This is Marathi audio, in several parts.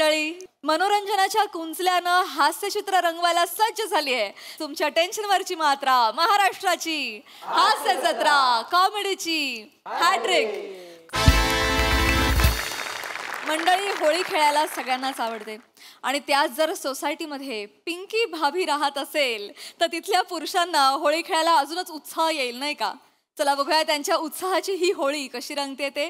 मंडळी, मनोरंजनाच्या कुंचल्यानं हास्यचित्र रंगवायला सज्ज झाली आहे तुमच्या टेन्शनवरची मात्रा महाराष्ट्राची हास्य जत्रा कॉमेडीची हॅट्रिक। मंडळी, होळी खेळायला सगळ्यांनाच आवडते आणि त्यात जर सोसायटीमध्ये पिंकी भाभी राहत असेल तर तिथल्या पुरुषांना होळी खेळायला अजूनच उत्साह येईल, नाही का? चला बघूया त्यांच्या उत्साहाची ही होळी कशी रंगते ते।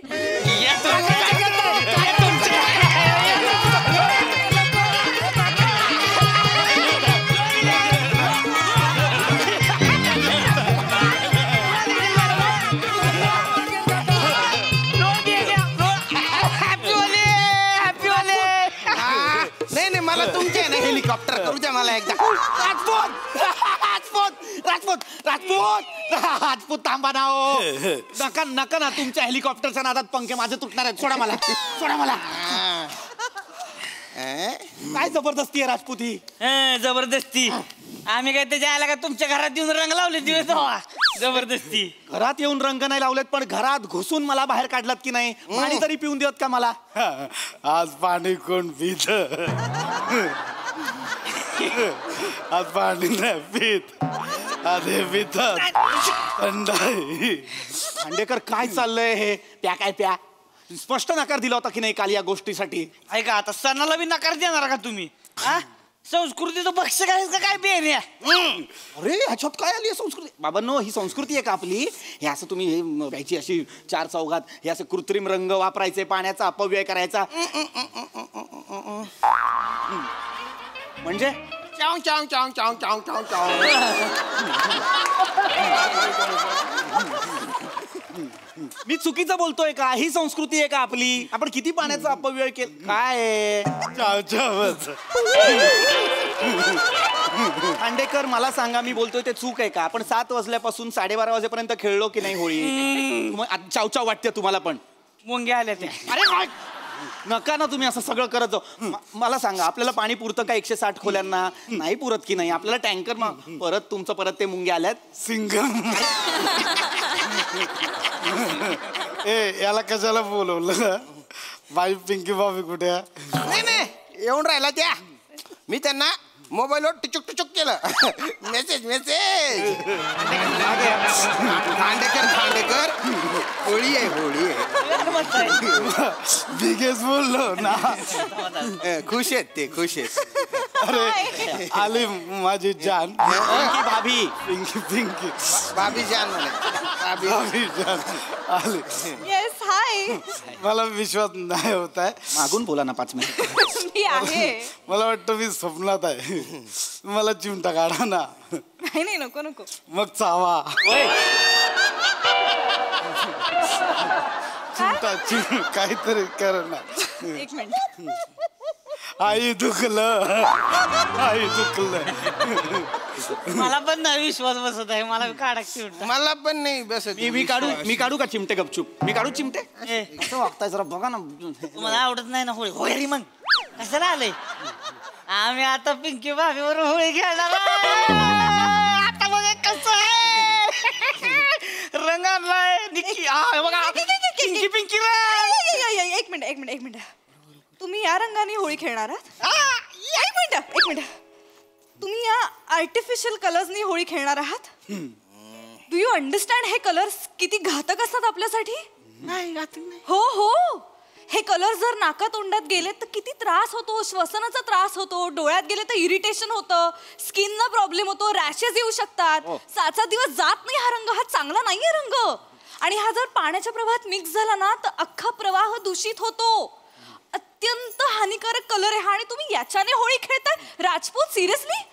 नाही मला तुमचे ना हेलिकॉप्टर करू द्या मला एकदा। राजपूत थांबा ना हो। नका नका ना, तुमच्या हेलिकॉप्टरच्या नादात पंखे माझे तुटणार आहेत। सोडा मला, सोडा मला। काय जबरदस्ती आहे राजपूत ही? जबरदस्ती? आम्ही काय त्याच्या आला का तुमच्या घरात येऊन रंग लावले दिवस? जबरदस्ती? घरात येऊन रंग नाही लावलेत, पण घरात घुसून मला बाहेर काढलात की नाही? पाणी तरी पिऊन देत का मला? आज पाणी कोण पित? आज पाणी नाही पित, आधे पितात थंडाई। खांडेकर, काय चाललंय हे? प्या काय प्या? स्पष्ट नकार दिला होता की नाही काल या गोष्टीसाठी? ऐका, आता सणाला बी नकार देणार का तुम्ही? संस्कृतीचं भक्ष काय काय बेन? अरे ह्याच्यात काय आली संस्कृती? बाबांनो, ही संस्कृती आहे का आपली? हे असं तुम्ही हे प्यायची अशी चार चौघात, हे असं कृत्रिम रंग वापरायचे, पाण्याचा अपव्यय करायचा म्हणजे चाव चाव चाव चाव चाव चाव चाव। मी चुकीचं बोलतोय का? ही संस्कृती आहे का आपली? आपण किती पाण्याचा अपव्यय केला? काय खांडेकर, मला सांगा, मी बोलतोय ते चूक आहे का? आपण 7 वाजल्यापासून 12:30 वाजेपर्यंत खेळलो की नाही होळी? चाव चाव वाटते तुम्हाला पण? मुंग्या आल्या त्या। अरे नका ना तुम्ही असं सगळं करत जाऊ। मला सांगा, आपल्याला पाणी पुरतं का 160 खोल्यांना? नाही पुरत की नाही? आपल्याला टँकर परत तुमचं परत ते मुंग्या आल्यात सिंगम। ए, याला कशाला बोलवलं? बाई पिंकी भाभी कुठे? नाही येऊन राहिला त्या। मी त्यांना मोबाईलवर टिचुक टिचुक केलं। मेसेज खांडेकर होळी आहे, होळी आहे। बिगेच बोललो ना। खुश आहेत ते, खुश आहेत। अरे आली माझी जान भाभी, पिंकी भाभी जान भाभी जान आली। येस, हाय। मला विश्वास नाही होत आहे। मागून बोला ना 5 मिनिट। मी आहे। मला वाटतं मी स्वप्नात आहे। मला चिमटा काढा ना। नाही नको नको। मग चावा चिमटा काहीतरी कर ना। 1 मिनिट। आई दुखलं, आई दुखलं। मला पण नाही विश्वास बसत आहे। मला काढायची मला पण नाही बसत। मी काढू का चिमटे? गपचूप मी काढू चिमटे? असं वागताय जरा बघा ना। मला आवडत नाही ना होळी। होळी मग कशाला आले? आम्ही आता पिंकी भाभीवर होळी खेळणार। आता बघा कसं आहे, रंग आणलाय निक्की। बघा पिंकी पिंकी। 1 मिनिट। तुम्ही या रंगाने होळी खेळणार आहात? 1 मिनिट। तुम्ही या आर्टिफिशियल कलर्सनी होळी खेळणार आहात? डू यू अंडरस्टँड हे कलर्स किती घातक असतात आपल्यासाठी? नाही घातक नाही। हो, हे कलर जर नाका तोंडात गेले तर किती त्रास होतो, श्वसनाचा त्रास होतो, डोळ्यात गेले तर इरिटेशन होतं, स्किनला प्रॉब्लेम होतो, रॅशेस येऊ शकतात। 7 दिवस जात नाही हा रंग। हा चांगला नाहीये रंग। आणि हा जर पाण्याच्या प्रवाहात मिक्स झाला ना तर अख्खा प्रवाह दूषित होतो। अत्यंत हानिकारक कलर आहे हा आणि तुम्ही याच्याने होळी खेळताय? राजपूत, सिरियसली?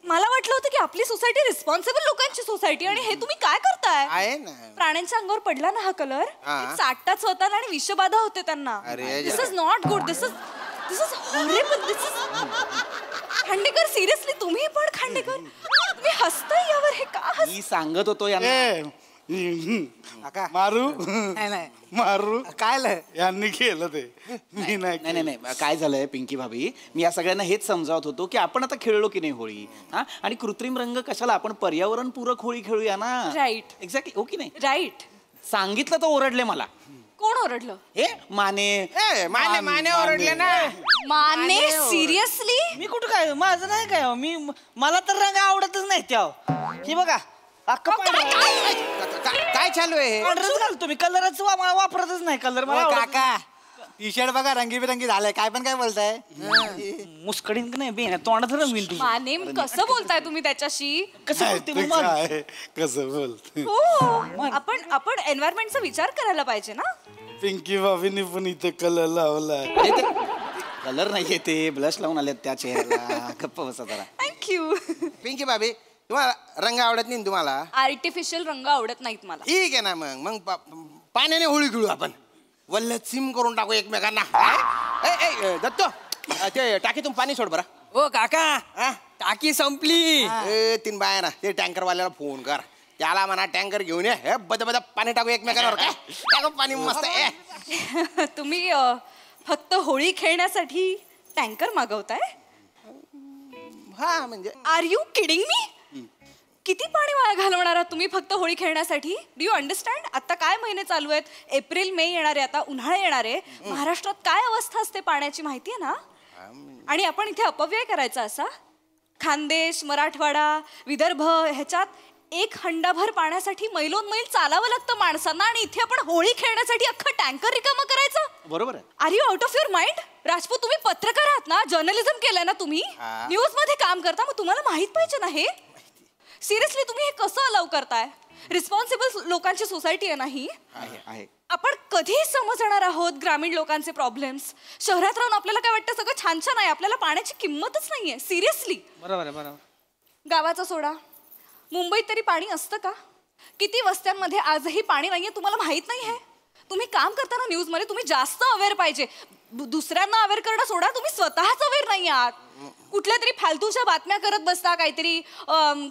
मला वाटलं होतं की आपली सोसायटी रिस्पॉन्सिबल लोकांची सोसायटी आणि हे तुम्ही काय करताय? आहे ना, प्राण्यांच्या अंगावर पडला ना हा कलर, चाटतात स्वतःला आणि विषबाधा होते त्यांना। This is not good. This is horrible. This is Khandekar, seriously तुम्ही पण? खांडेकर, तुम्ही हसताय यावर? हे का हस? मी सांगत होतो यांना। मारू मारू काय यांनी केलं ते, मी नाही। नाही काय झालंय पिंकी भाभी, मी या सगळ्यांना हेच समजावत होतो की आपण आता खेळलो की नाही होळी, आणि कृत्रिम रंग कशाला? आपण पर्यावरण पूरक होळी खेळूया ना। राईट, एक्झॅक्टली, हो की नाही? राईट। सांगितलं तर ओरडले मला। कोण ओरडलं? हे माने माने ओरडले ना. माने सिरियसली? मी कुठं काय, माझं नाही काय हो. मला तर रंग आवडतच नाही त्या. हे बघा अख्खा काय चालू आहे? पांढरच घालतो मी, कलरच वापरतच नाही. कलर मला काका टी शर्ट बघा रंगीबिरंगी झालंय. काय पण काय बोलताय? मुस्कडीन नाही बे तोंडात रंगवील तुम्ही. माने कसं बोलताय तुम्ही त्याच्याशी? कसं बोलते मग? काय कसं बोलते हो आपण एन्व्हायरमेंटचा विचार करायला पाहिजे ना. पिंकी भाभीने पण इथे कलर लावलाय. कलर नाहीये ते, ब्लश लावून आलेत त्या चेहऱ्याला. गप्प बसा जरा. थँक्यू. पिंकी भाभी तुम्हाला रंग आवडत नाही तुम्हाला? आर्टिफिशियल रंग आवडत नाहीत मला. ठीक आहे ना. मग पाण्याने होळी खेळू आपण. वल्लचिम करून टाकू एकमेकांना. दत्तो ते टाकीतून पाणी सोड बरं. ओ काका टाकी संपली. तीन बाया ना ते टँकर वाल्याला फोन कर. त्याला म्हणा टँकर घेऊन ये. हे बद पाणी टाकू एकमेकांवर. काय टाकू पाणी मस्त. तुम्ही फक्त होळी खेळण्यासाठी टँकर मागवताय? हा म्हणजे आर यू किडिंग मी? किती पाणी वाया घालवणार आहात तुम्ही फक्त होळी खेळण्यासाठी? Do you understand? आता काय महिने चालू आहेत? एप्रिल मे येणार आहे, आता उन्हाळा येणार आहे. महाराष्ट्रात काय अवस्था असते पाण्याची माहिती आहे ना? आणि आपण इथे अपव्यय करायचा असा? खानदेश, मराठवाडा, विदर्भ ह्याच्यात एक हंडाभर पाण्यासाठी मैलोन मैल चालावं लागतं माणसांना, आणि इथे आपण होळी खेळण्यासाठी अख्खा टँकर रिकामा करायचं? बरोबर आहे. Are you out of your mind? Rajput, तुम्ही पत्रकार आहात ना, जर्नलिझम केलंय ना तुम्ही, न्यूज मध्ये काम करता, मग तुम्हाला माहित पाहिजे ना हे. सिरियसली तुम्ही हे कसं अलाव करताय? रिस्पॉन्सिबल लोकांची सोसायटी आहे नाही. आपण कधी समजणार आहोत ग्रामीण लोकांचे प्रॉब्लेम्स? शहरात राहून आपल्याला काय वाटतं सगळं छान छान आहे, आपल्याला पाण्याची किंमतच नाहीये. सिरियसली. बरोबर आहे, बरोबर. गावाचा सोडा, मुंबईत तरी पाणी असतं का? किती वस्त्यांमध्ये आजही पाणी नाहीये, तुम्हाला माहित नाही आहे? तुम्ही काम करताना न्यूज मध्ये तुम्ही जास्त अवेअर पाहिजे. दुसऱ्यांना अवेअर करणं सोडा, तुम्ही स्वतःच अवेअर नाही आहात. कुठल्या तरी फालतूच्या बातम्या करत बसता, काहीतरी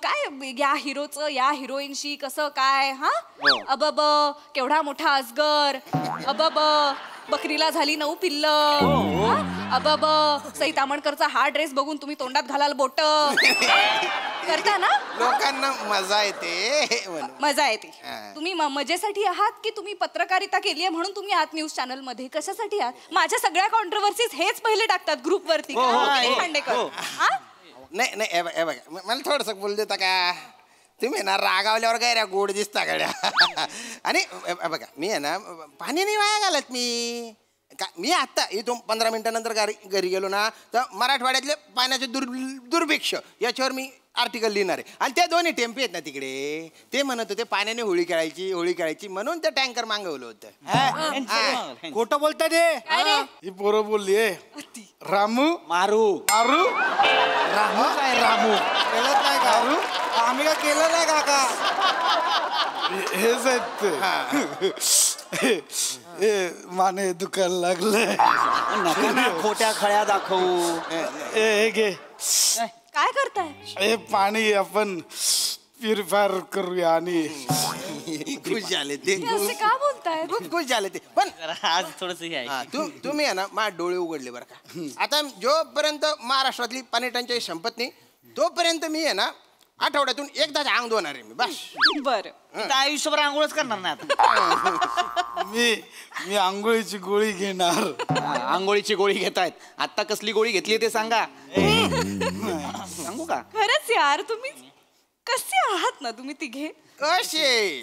काय या हिरोचं या हिरोईनशी कसं काय. हा अबब केवढा मोठा अजगर, अबब बकरीला झाली 9 पिल्ल, अबब सई तामणकरचा हा ड्रेस बघून तुम्ही तोंडात घालाल बोट करता ना. लोकांना मजा येते. मजा येते. तुम्ही मजेसाठी आहात की तुम्ही पत्रकारिता केली आहे म्हणून तुम्ही आहात न्यूज चॅनल मध्ये? कशासाठी आहात? माझ्या सगळ्या कॉन्ट्रोवर्सीज हेच पहिले टाकतात ग्रुप वरती. खांडेकर नाही नाही हे बघा मला थोडस बोल देता का? तुम्ही ना रागावल्यावर काय रे गोड दिसता गड्या. आणि बघा मी आहे ना पाणी नाही वाया घालत मी आता इथून 15 मिनिटानंतर घरी गेलो ना तर मराठवाड्यातले पाण्याचे दुर्भिक्ष याच्यावर मी आर्टिकल लिहिणार आहे. आणि त्या दोन्ही टेम्पे आहेत ना तिकडे, ते म्हणत होते पाण्याने होळी खेळायची म्हणून ते टँकर मागवलं होतं. खोटं बोलताय ते. ही पोरं बोलली रामू मारू मारू रामू काय रामू केलं नाही का? आम्ही काय केलं नाही काका. हेच आहेत ते. माने दुखायला लागलंय. नका ना खोट्या खळ्या दाखवू. हे घे. काय करताय? हे पाणी आपण प्युरिफायर करूया. आणि खुश झाले ते. असे का बोलताय? खूप खुश झाले ते. पण आज थोडस हे आहे. तुम्ही आहे ना माझे डोळे उघडले बरं का. आता जोपर्यंत महाराष्ट्रातली पाणी टंचाई संपत नाही तोपर्यंत मी आहे ना आठवड्यातून एकदाच अंग धुणार आहे मी बस. बरं. इथं आयुष्यभर आंघोळच करणार नाही आता. मी आंघोळीची गोळी घेणार. आंघोळीची गोळी घेतायत. आता कसली गोळी घेतली ते सांगा. सांगू का? खरंच यार, तुम्ही कसे आहात ना तुम्ही तिघे? कसे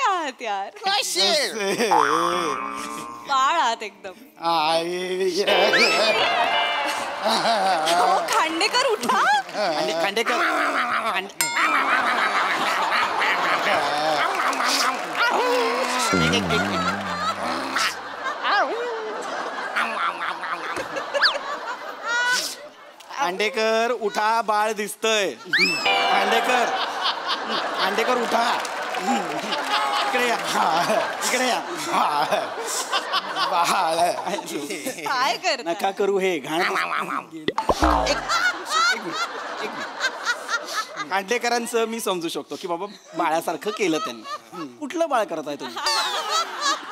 आहात यार? कसे बाळ आहात एकदम. खांडेकर उठा. खांडेकर खांडेकर उठा, बाळ दिसतय. खांडेकर उठा. इकडे या. काय करता? नका करू हे घाण. खांडेकरांचं मी समजू शकतो की बाबा बाळासारखं केलं त्यांनी. कुठलं बाळ करत आहे तुम्ही?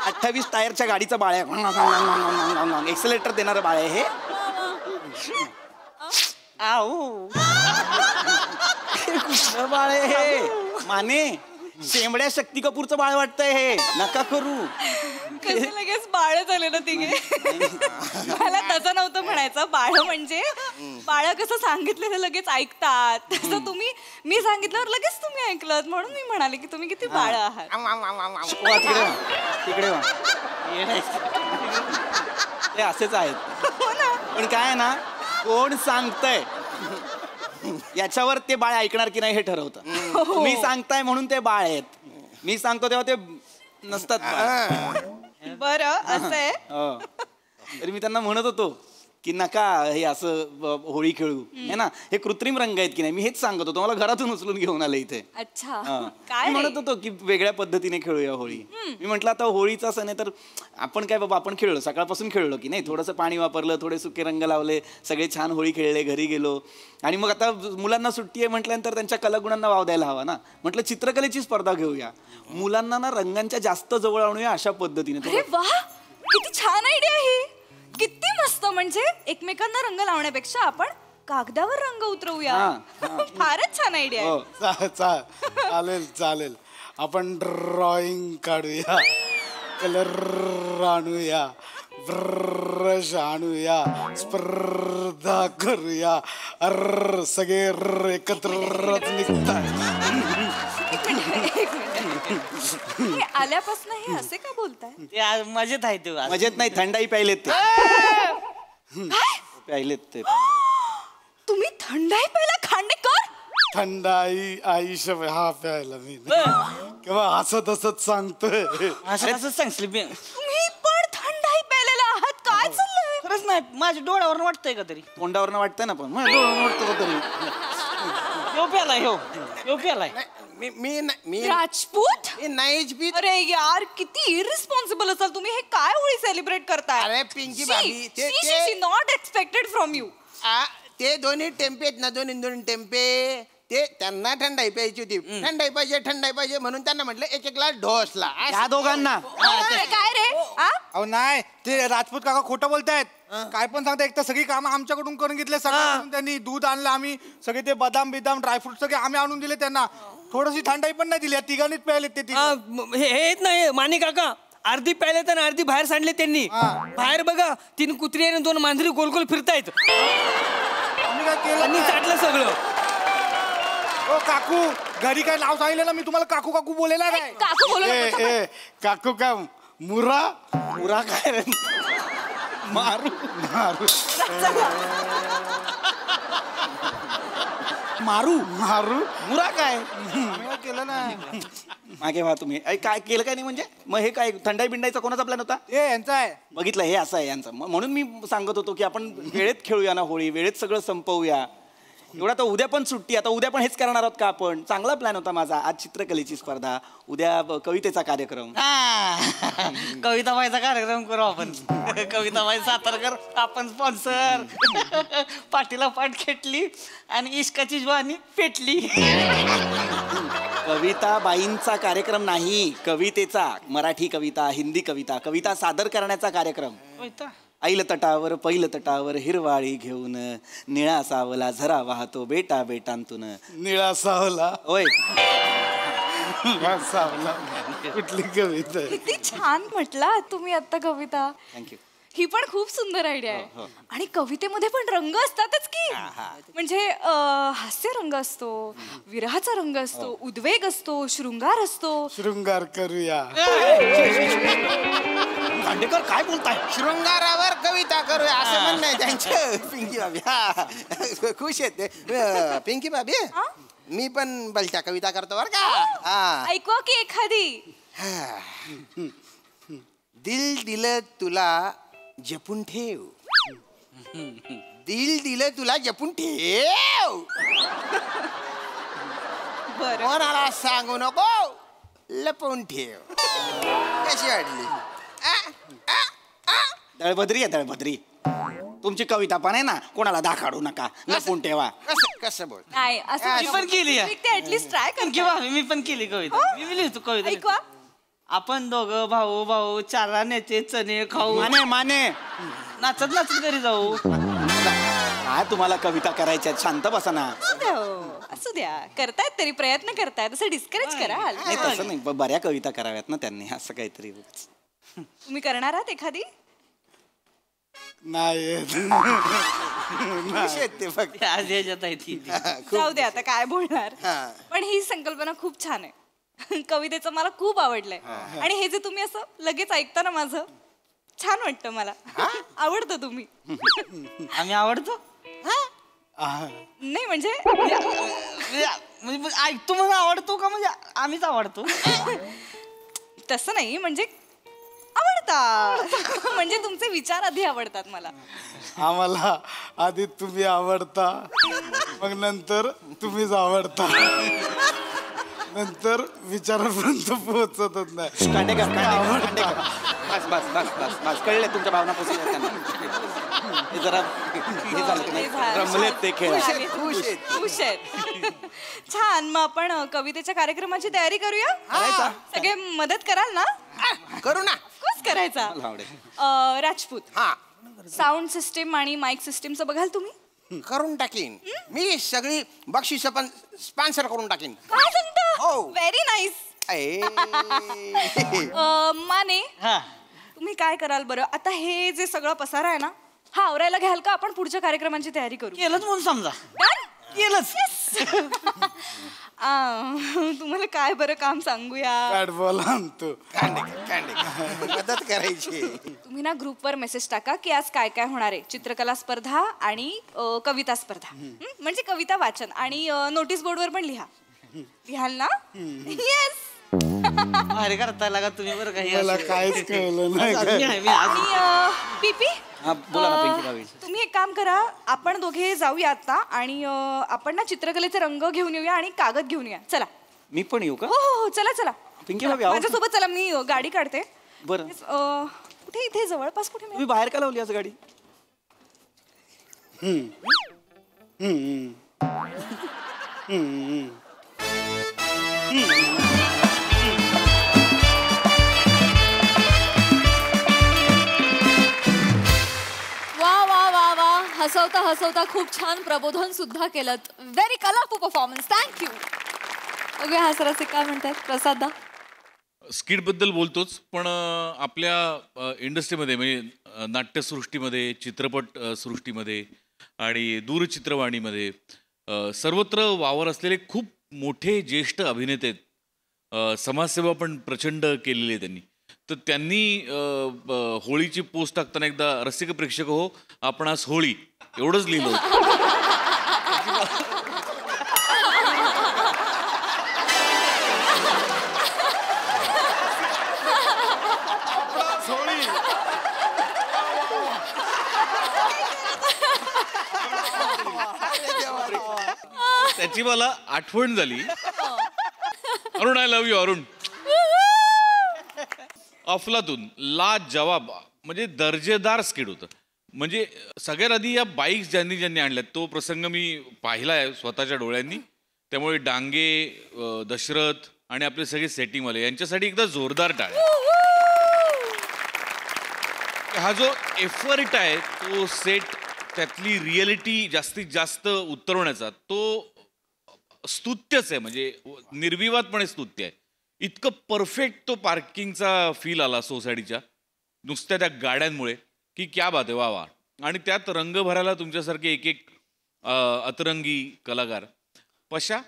28 टायरच्या गाडीचं बाळ आहे. एक्सेलेटर देणारं बाळ आहे हे. कुठलं बाळ आहे हे? माने शेंबड्या शक्ती कपूरचं बाळ वाटतंय हे, नका करू. कसं लगेच बाळ झाले ना तिघे. मला तसं नव्हतं म्हणायचं. बाळ म्हणजे बाळ कसं सांगितलेलं लगेच ऐकतात, तसं तुम्ही मी सांगितल्यावर लगेच तुम्ही ऐकलं, म्हणून मी म्हणाले की तुम्ही किती बाळ आहात. वा, तिकडे वा. ते असेच आहेत. हो ना. पण काय आहे ना, कोण सांगतंय याच्यावर ते बाळ ऐकणार की नाही हे ठरवतं. मी सांगताय म्हणून ते बाळ आहेत, मी सांगतो तेव्हा ते नसतात बाळ. बरं असं आहे. हो. तरी मी त्यांना म्हणत होतो की नका हे असं होळी खेळू, है ना, हे कृत्रिम रंग आहेत की नाही, मी हेच सांगत होतो. मला घरातून उचलून घेऊन आले इथे. अच्छा. मी म्हणत होतो की वेगळ्या पद्धतीने खेळूया होळी. मी म्हटलं आता होळीचा सण आहे तर आपण काय बाबा, आपण खेळलो, सकाळपासून खेळलो की नाही, थोडंसं पाणी वापरलं, थोडे सुके रंग लावले, सगळे छान होळी खेळले, घरी गेलो. आणि मग आता मुलांना सुट्टी आहे म्हटल्यानंतर त्यांच्या कलागुणांना वाव द्यायला हवा ना. म्हटलं चित्रकलेची स्पर्धा घेऊया, मुलांना ना रंगांच्या जास्त जवळ आणूया अशा पद्धतीने. अरे वा, किती छान आयडिया ही, किती मस्त. म्हणजे एकमेकांना रंग लावण्यापेक्षा आपण कागदावर रंग उतरवूया. फारच छान आयडिया आहे. चालेल. आपण ड्रॉइंग काढूया, कलर आणूया, ब्रश आणूया, स्पर्धा करूया. सगळे एकत्रच निघतात. हे आल्यापासून हे असे का बोलताय? ते आज मजेत आहे ते आज. मजेत नाही, थंडाई प्यायलेत ते. प्यायलेत ते. तुम्ही थंडाई प्यायला खांडेकर? थंडाई आयुष्य हा प्यायला मी किंवा हसत हसत सांगतोय. असं असं सांगशील मी. तुम्ही पण थंडाई प्यायलेला आहात? काय चाललंय? खरंच नाही, माझ्या डोळ्यावर वाटतंय का तरी. तोंडावरनं वाटतंय ना, पण डोळ्यावरनं वाटतं का तरी. ह्यो प्यालाय. मी राजपूत? नाहीच पीत. अरे यार, किती इरिस्पॉन्सिबल असाल तुम्ही. हे काय होळी सेलिब्रेट करताय? अरे पिंकी भाभी, ते नॉट एक्सपेक्टेड फ्रॉम यू. ते दोन्ही टेम्पे आहेत ना, दोन्ही टेम्पे, ते त्यांना थंडाई प्यायची होती. थंडाई पाहिजे म्हणून त्यांना म्हटलं एक ग्लास ढोसला. या दोघांना काय रे? अहो नाही, ते राजपूत काका खोटं बोलतायत. काय पण सांगता, एक तर सगळी कामं आमच्याकडून करून घेतले. सगळं त्यांनी दूध आणलं, आम्ही सगळे ते बदाम ड्रायफ्रूट सगळे आम्ही आणून दिले त्यांना. थोडीशी थंडाई पण नाही दिली, तिघांनीच प्यायले ते. हे नाही माने काका, अर्धी प्यायले तर अर्धी बाहेर सांडले त्यांनी. बाहेर बघा, 3 कुत्री आणि 2 मांजरी गोल गोल फिरतायत. आम्ही काय केलं त्यांनी चाटलं सगळं. ओ काकू, घरी काय नाव सांगितलं ना मी तुम्हाला, काकू काकू बोलेला काय? काकू बोलू नका. ए काकू काय मुरा काय रे? मारू मुरा काय केलं ना. मागे व्हा तुम्ही. काय केलं काय नाही म्हणजे? मग हे काय थंडाई बिंडाईचा कोणाचा प्लॅन होता? यांचा आहे. बघितलं, हे असं आहे यांचं. म्हणून मी सांगत होतो की आपण वेळेत खेळूया ना होळी, वेळेत सगळं संपवूया. एवढा तर उद्या पण सुट्टी, आता उद्या पण हेच करणार आहोत का आपण? चांगला प्लॅन होता माझा. आज चित्रकलेची स्पर्धा, उद्या कवितेचा कार्यक्रम. कविताबाईचा कार्यक्रम करू आपण. कविताबाई सातारकर आपण स्पॉन्सर. पाठीला पाठ खेटली आणि इश्काची ज्वानी पेटली. कविताबाईंचा कार्यक्रम नाही, कवितेचा. मराठी कविता, हिंदी कविता, कविता सादर करण्याचा कार्यक्रम. ऐल तटावर पैल तटावर हिरवाळी घेऊन निळा सावला झरा वाहतो बेटा बेटांतून. निळा सावला होय, सावला कुठली कविता आहे? किती छान म्हटला तुम्ही आता कविता. थँक्यू. ही पण खूप सुंदर आयडिया आहे. आणि कवितेमध्ये पण रंग असतातच की. म्हणजे हास्य रंग असतो, विरहाचा रंग असतो, उद्वेग असतो, शृंगार असतो. शृंगार करूया. खांडेकर काय बोलताय? शृंगारावर कविता करूया असं म्हणणं आहे त्यांचं. पिंकी भाभी खुश आहेत ते. पिंकी भाभी, मी पण बलच्या कविता करतो बरं का. ऐकवा की एखादी. दिल दिलं तुला जपून ठेव, दिल दिलं तुला जपून ठेव, कोणाला सांगू नको, लपवून ठेव. कशी वाटली? दळभद्री आहे, दळभद्री. तुमची कविता पण आहे ना, कोणाला दाखाडू नका, लपून ठेवा. कसं बोल? नाही असं मी पण केली आहे. ऍटलीस्ट ट्राय कर. किंवा मी पण केली कविता. मी लिहितो कविता. ऐकवा. आपण दोघं भाऊ भाऊ, 4 आण्याचे चणे खाऊ, माने नाचत नाचत घरी जाऊ. काय तुम्हाला कविता करायच्या शांत बसा ना. असू द्या करतायत तरी प्रयत्न करतायत असं डिस्करेज कराल. नाही तसं नाही बऱ्या कविता कराव्यात ना त्यांनी असं काहीतरी. तुम्ही करणार आहात एखादी? नाही खुश आहेत ते फक्त. आज याच्यात आहे ती. जाऊ दे आता काय बोलणार. पण ही संकल्पना खूप छान आहे. कवितेचं मला खूप आवडलंय. आणि हे जे तुम्ही असं लगेच ऐकता ना माझं छान वाटतं मला. आवडतं तुम्ही. आम्ही आवडतो नाही म्हणजे म्हणजे ऐकतो म्हणून आवडतो का म्हणजे आम्हीच आवडतो. तसं नाही म्हणजे आवडतात. म्हणजे तुमचे विचार आधी आवडतात मला. आम्हाला आधी तुम्ही आवडता मग नंतर तुम्हीच आवडता नंतर विचारापर्यंत पोहोचतच नाही. कांडेकर बस बस बस बस बस कळले तुमच्या भावना पोचल्या त्यांना. ते जरा हे झालं की नाही, रमलेत ते खेळ. खुश आहेत. छान. मग आपण कवितेच्या कार्यक्रमाची तयारी करूया. सगळे मदत कराल ना? करू ना. कस करायचा? मला आवडेल. राजपूत हा साऊंड सिस्टीम आणि माईक सिस्टीमचं बघाल तुम्ही? करून टाकीन मी. सगळी बक्षिस पण स्पॉन्सर करून टाकीन. काय सांगता? हो. Very nice. माने हा तुम्ही काय कराल बरं? आता हे जे सगळं पसारा आहे ना हा आवरायला घ्याल का? आपण पुढच्या कार्यक्रमांची तयारी करू. केलंच म्हणून समजा. केलंच. तुम्हाला काय बरं काम सांगूया. बॅट बॉल आणतो. कांडेकर मदत करायची. तुम्ही ना ग्रुपवर मेसेज टाका की आज काय काय होणार आहे. चित्रकला स्पर्धा आणि कविता स्पर्धा. म्हणजे कविता वाचन आणि नोटीस बोर्डवर पण लिहाल ना? येस. अरे करता लागा तुम्ही बरं काही. मला काहीच कळलं नाही. आणि पीपी हा बोला ना पिंकी भाभी. तुम्ही एक काम करा. आपण दोघे जाऊया आता आणि आपण ना चित्रकलेचे रंग घेऊन येऊया आणि कागद घेऊन येऊया. चला. मी पण येऊ का? हो हो हो चला चला. पिंकी भाभी आहो. माझ्यासोबत चला. मी गाडी काढते. बरं कुठे इथे जवळपास कुठे तुम्ही बाहेर का लावली आज गाडी? वा वा वा वा हसवता हसवता खूप छान प्रबोधन सुद्धा केलं. Very colourful performance. थँक्यू. बघूया हा सरासे काय म्हणतात. प्रसादा स्किटबद्दल बोलतोच पण आपल्या इंडस्ट्रीमध्ये म्हणजे नाट्यसृष्टीमध्ये चित्रपट सृष्टीमध्ये आणि दूरचित्रवाणीमध्ये सर्वत्र वावर असलेले खूप मोठे ज्येष्ठ अभिनेते आहेत. समाजसेवा पण प्रचंड केलेली आहे त्यांनी. तर त्यांनी होळीची पोस्ट टाकताना एकदा रसिक प्रेक्षक हो आपणास होळी एवढंच लिहिलं होतं. त्याची मला आठवण झाली. Arun I love you Arun. अफलातून ला जवाब म्हणजे दर्जेदार स्किट होतं. म्हणजे सगळ्यात आधी या बाईक्स ज्यांनी आणल्यात तो प्रसंग मी पाहिला आहे स्वतःच्या डोळ्यांनी. त्यामुळे डांगे दशरथ आणि आपले सगळे सेटिंगवाले यांच्यासाठी एकदा जोरदार टाळ्या. हा जो एफर्ट आहे तो सेट त्यातली रिअलिटी जास्तीत जास्त उतरवण्याचा तो स्तुत्यच आहे. म्हणजे निर्विवादपणे स्तुत्य आहे. इतकं परफेक्ट तो पार्किंगचा फील आला सोसायटीच्या नुसत्या त्या गाड्यांमुळे की क्या बात आहे. वा वा. आणि त्यात रंग भरायला तुमच्यासारखे एक एक अतरंगी कलाकार. पशा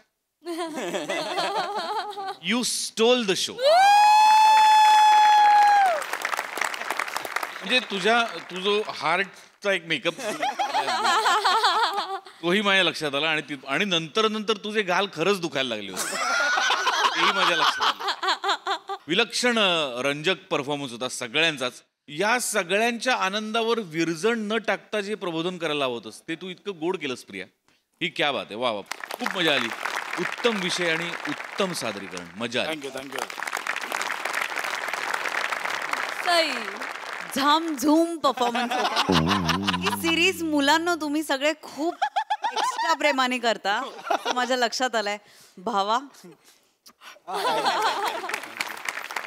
यू स्टोल द शो. म्हणजे तुझं हार्टचा एक मेकअप तोही माझ्या लक्षात आला. आणि नंतर तुझे गाल खरंच दुखायला लागले होते. तेही माझ्या लक्षात आलं. विलक्षण रंजक परफॉर्मन्स होता सगळ्यांचाच. या सगळ्यांच्या आनंदावर विरजण न टाकता जे प्रबोधन करायला हवं होतंस ते तू इतकं गोड केलंस प्रिया. ही क्या बात आहे. वा वा. खूप मजा आली. उत्तम विषय आणि उत्तम सादरीकरण. मजा आली. थँक्यू. झामझूम परफॉर्मन्स होता. ही सिरीज मुलांना तुम्ही सगळे खूप एक्स्ट्रा प्रेमाने करता माझ्या लक्षात आलंय. भावा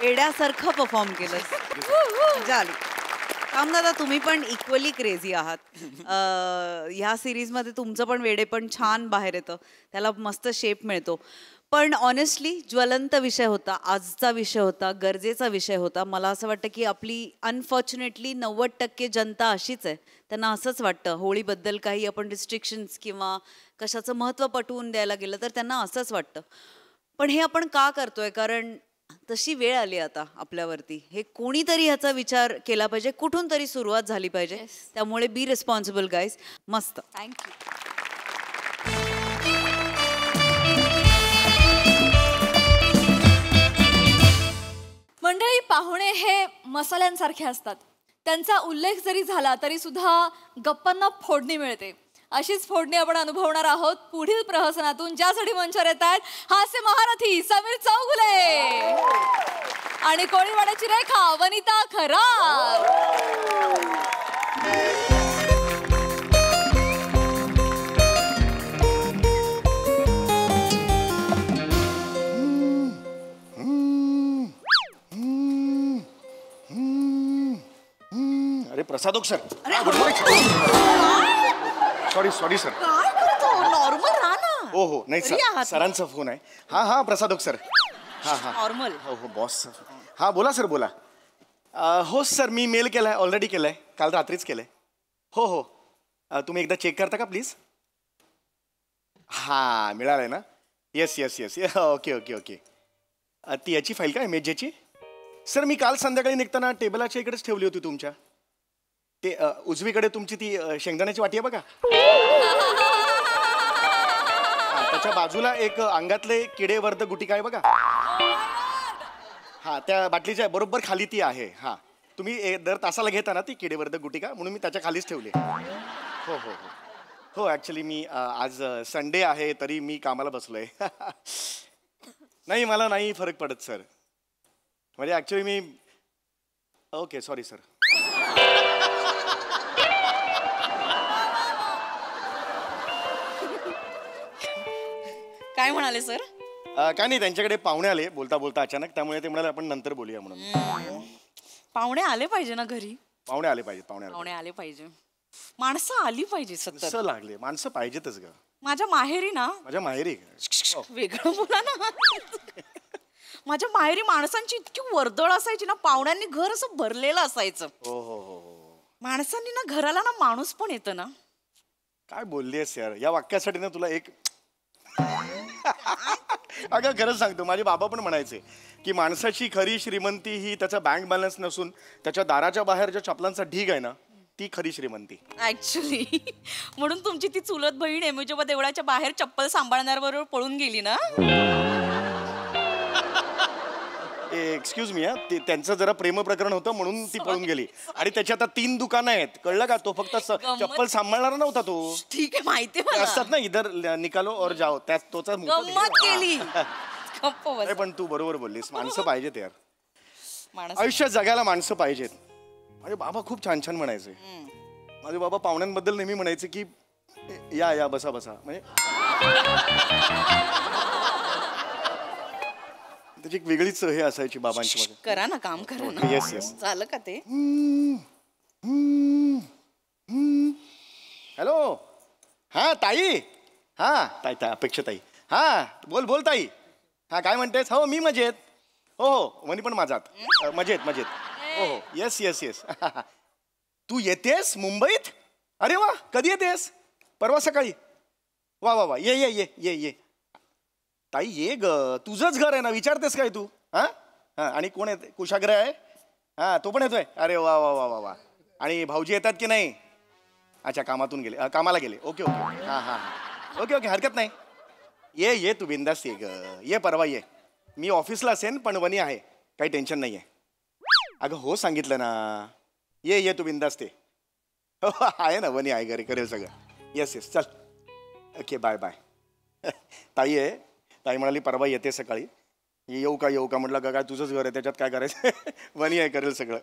एड्यासारखं परफॉर्म केलं. मजा आली. दादा तुम्ही पण इक्वली क्रेझी आहात. ह्या सिरीजमध्ये तुमचं पण वेडे पण छान बाहेर येतं, त्याला मस्त शेप मिळतो. पण ऑनेस्टली ज्वलंत विषय होता, आजचा विषय होता, गरजेचा विषय होता. मला असं वाटतं की आपली अनफॉर्च्युनेटली 90% जनता अशीच आहे. त्यांना असंच वाटतं होळीबद्दल काही आपण रिस्ट्रिक्शन्स किंवा कशाचं महत्त्व पटवून द्यायला गेलं तर त्यांना असंच वाटतं. पण हे आपण का करतोय? कारण तशी वेळ आली आता आपल्यावरती. हे कोणीतरी ह्याचा विचार केला पाहिजे, कुठून तरी सुरुवात झाली पाहिजे. त्यामुळे बी रिस्पॉन्सिबल गाईज. मस्त. थँक्यू. मंडळी, पाहुणे हे मसाल्यांसारखे असतात. त्यांचा उल्लेख जरी झाला तरी सुद्धा गप्पांना फोडणी मिळते. अशीच फोडणी आपण अनुभवणार आहोत पुढील प्रहसनातून, ज्यासाठी मंचावर येत आहेत हास्य महारथी समीर चौगुले आणि कोळीवाड्याची रेखा वनिता खरात. अरे प्रसादोक सर, सॉरी सर. काय करतो? नॉर्मल राहा ना. हो नाही सर, सरांचा फोन आहे. हा प्रसादोक सर. हा नॉर्मल. हो बॉस सर. हा बोला सर बोला. हो सर, मी मेल केलाय, ऑलरेडी केलाय, काल रात्रीच केलाय. हो तुम्ही एकदा चेक करता का प्लीज? हा मिळालंय ना? येस ओके ती याची फाईल काय मेजेची? सर मी काल संध्याकाळी निघताना टेबलाच्या इकडेच ठेवली होती तुमच्या. ते उजवीकडे तुमची ती शेंगदाण्याची वाटी आहे बघा, त्याच्या बाजूला एक अंगातले किडेवर्ध गुटिका आहे बघा. हा त्या बाटलीच्या बरोबर खाली ती आहे. हा तुम्ही दर तासाला घेता ना ती किडेवर्ध गुटिका, म्हणून मी त्याच्या खालीच ठेवली. हो ॲक्च्युली मी आज संडे आहे तरी मी कामाला बसलोय. नाही मला नाही फरक पडत सर. म्हणजे ॲक्च्युली मी ओके सॉरी सर. काय म्हणाले सर? काय नाही, त्यांच्याकडे पाहुणे आले बोलता बोलता अचानक, त्यामुळे ते म्हणाले आपण नंतर बोलूया म्हणून. पाहुणे आले पाहिजे ना घरी. पाहुणे आले पाहिजे. पाहुणे आले पाहिजे. माणसं आली पाहिजे. सत्तर लागले माणसं पाहिजेतच ग. माझ्या माहेरी ना, माझ्या माहेरी वेगळं बोला ना. माझ्या माहेरी माणसांची इतकी वर्दळ असायची ना, पाहुण्यांनी घर असं भरलेलं असायचं. हो माणसांनी ना घराला ना माणूस पण येतं ना. काय बोललीस यार, या वाक्यासाठी ना तुला एक अगं खरंच सांगतो, माझे बाबा पण म्हणायचे की माणसाची खरी श्रीमंती ही त्याचा बँक बॅलन्स नसून त्याच्या दाराच्या बाहेर ज्या चपलांचा ढीग आहे ना, ती खरी श्रीमंती. ऍक्च्युली म्हणून तुमची ती चुलत बहीण एमोजोबा देवळाच्या बाहेर चप्पल सांभाळणाऱ्याबरोबर पळून गेली ना. एक्सक्यूज मी, त्यांचं जरा प्रेम प्रकरण होतं म्हणून ती पळून गेली. आणि त्याच्या आता 3 दुकानं आहेत, कळलं का? तो फक्त चप्पल सांभाळणारा नव्हता तो. ठीक आहे, माहिती असतात ना, इधर निकालो और जाओ, त्याच तोचा गंमत केली. पण तू बरोबर बोललीस, माणसं पाहिजेत यार. आयुष्यात जगायला माणसं पाहिजेत. माझे बाबा खूप छान छान म्हणायचे. माझे बाबा पाहुण्यांबद्दल नेहमी म्हणायचे की या बसा म्हणजे त्याची एक वेगळीच हे असायची बाबांची. मध्ये करा ना, काम करा ना. येस झालं का ते? हॅलो. हा ताई. ताई अपेक्षा ताई. बोल ताई. काय म्हणतेस? हो मी मजेत. हो वनी पण माझात मजेत. हो येस. तू येतेस मुंबईत? अरे वा, कधी येतेस? परवा सकाळी. वा ये ताई ये ग, तुझंच घर आहे ना, विचारतेस काय तू? आणि कोण येते? कुशाग्र आहे? तो पण येतोय? अरे वा. आणि भाऊजी येतात की नाही? अच्छा, कामाला गेले. ओके. ओके हरकत नाही. ये तू बिंदास ये ग, ये परवा ये. मी ऑफिसला असेन पण वनी आहे, काही टेन्शन नाही आहे. अगं हो सांगितलं ना. ये तू बिंदास ते. आहे ना, वनी आहे घरी, करेल सगळं. येस चल. Okay bye. ताई आहे. ताई म्हणाली परवा येते सकाळी. येऊ का म्हटलं का काय तुझंच घर आहे, त्याच्यात काय करायचं. वनी आहे, करेल सगळं.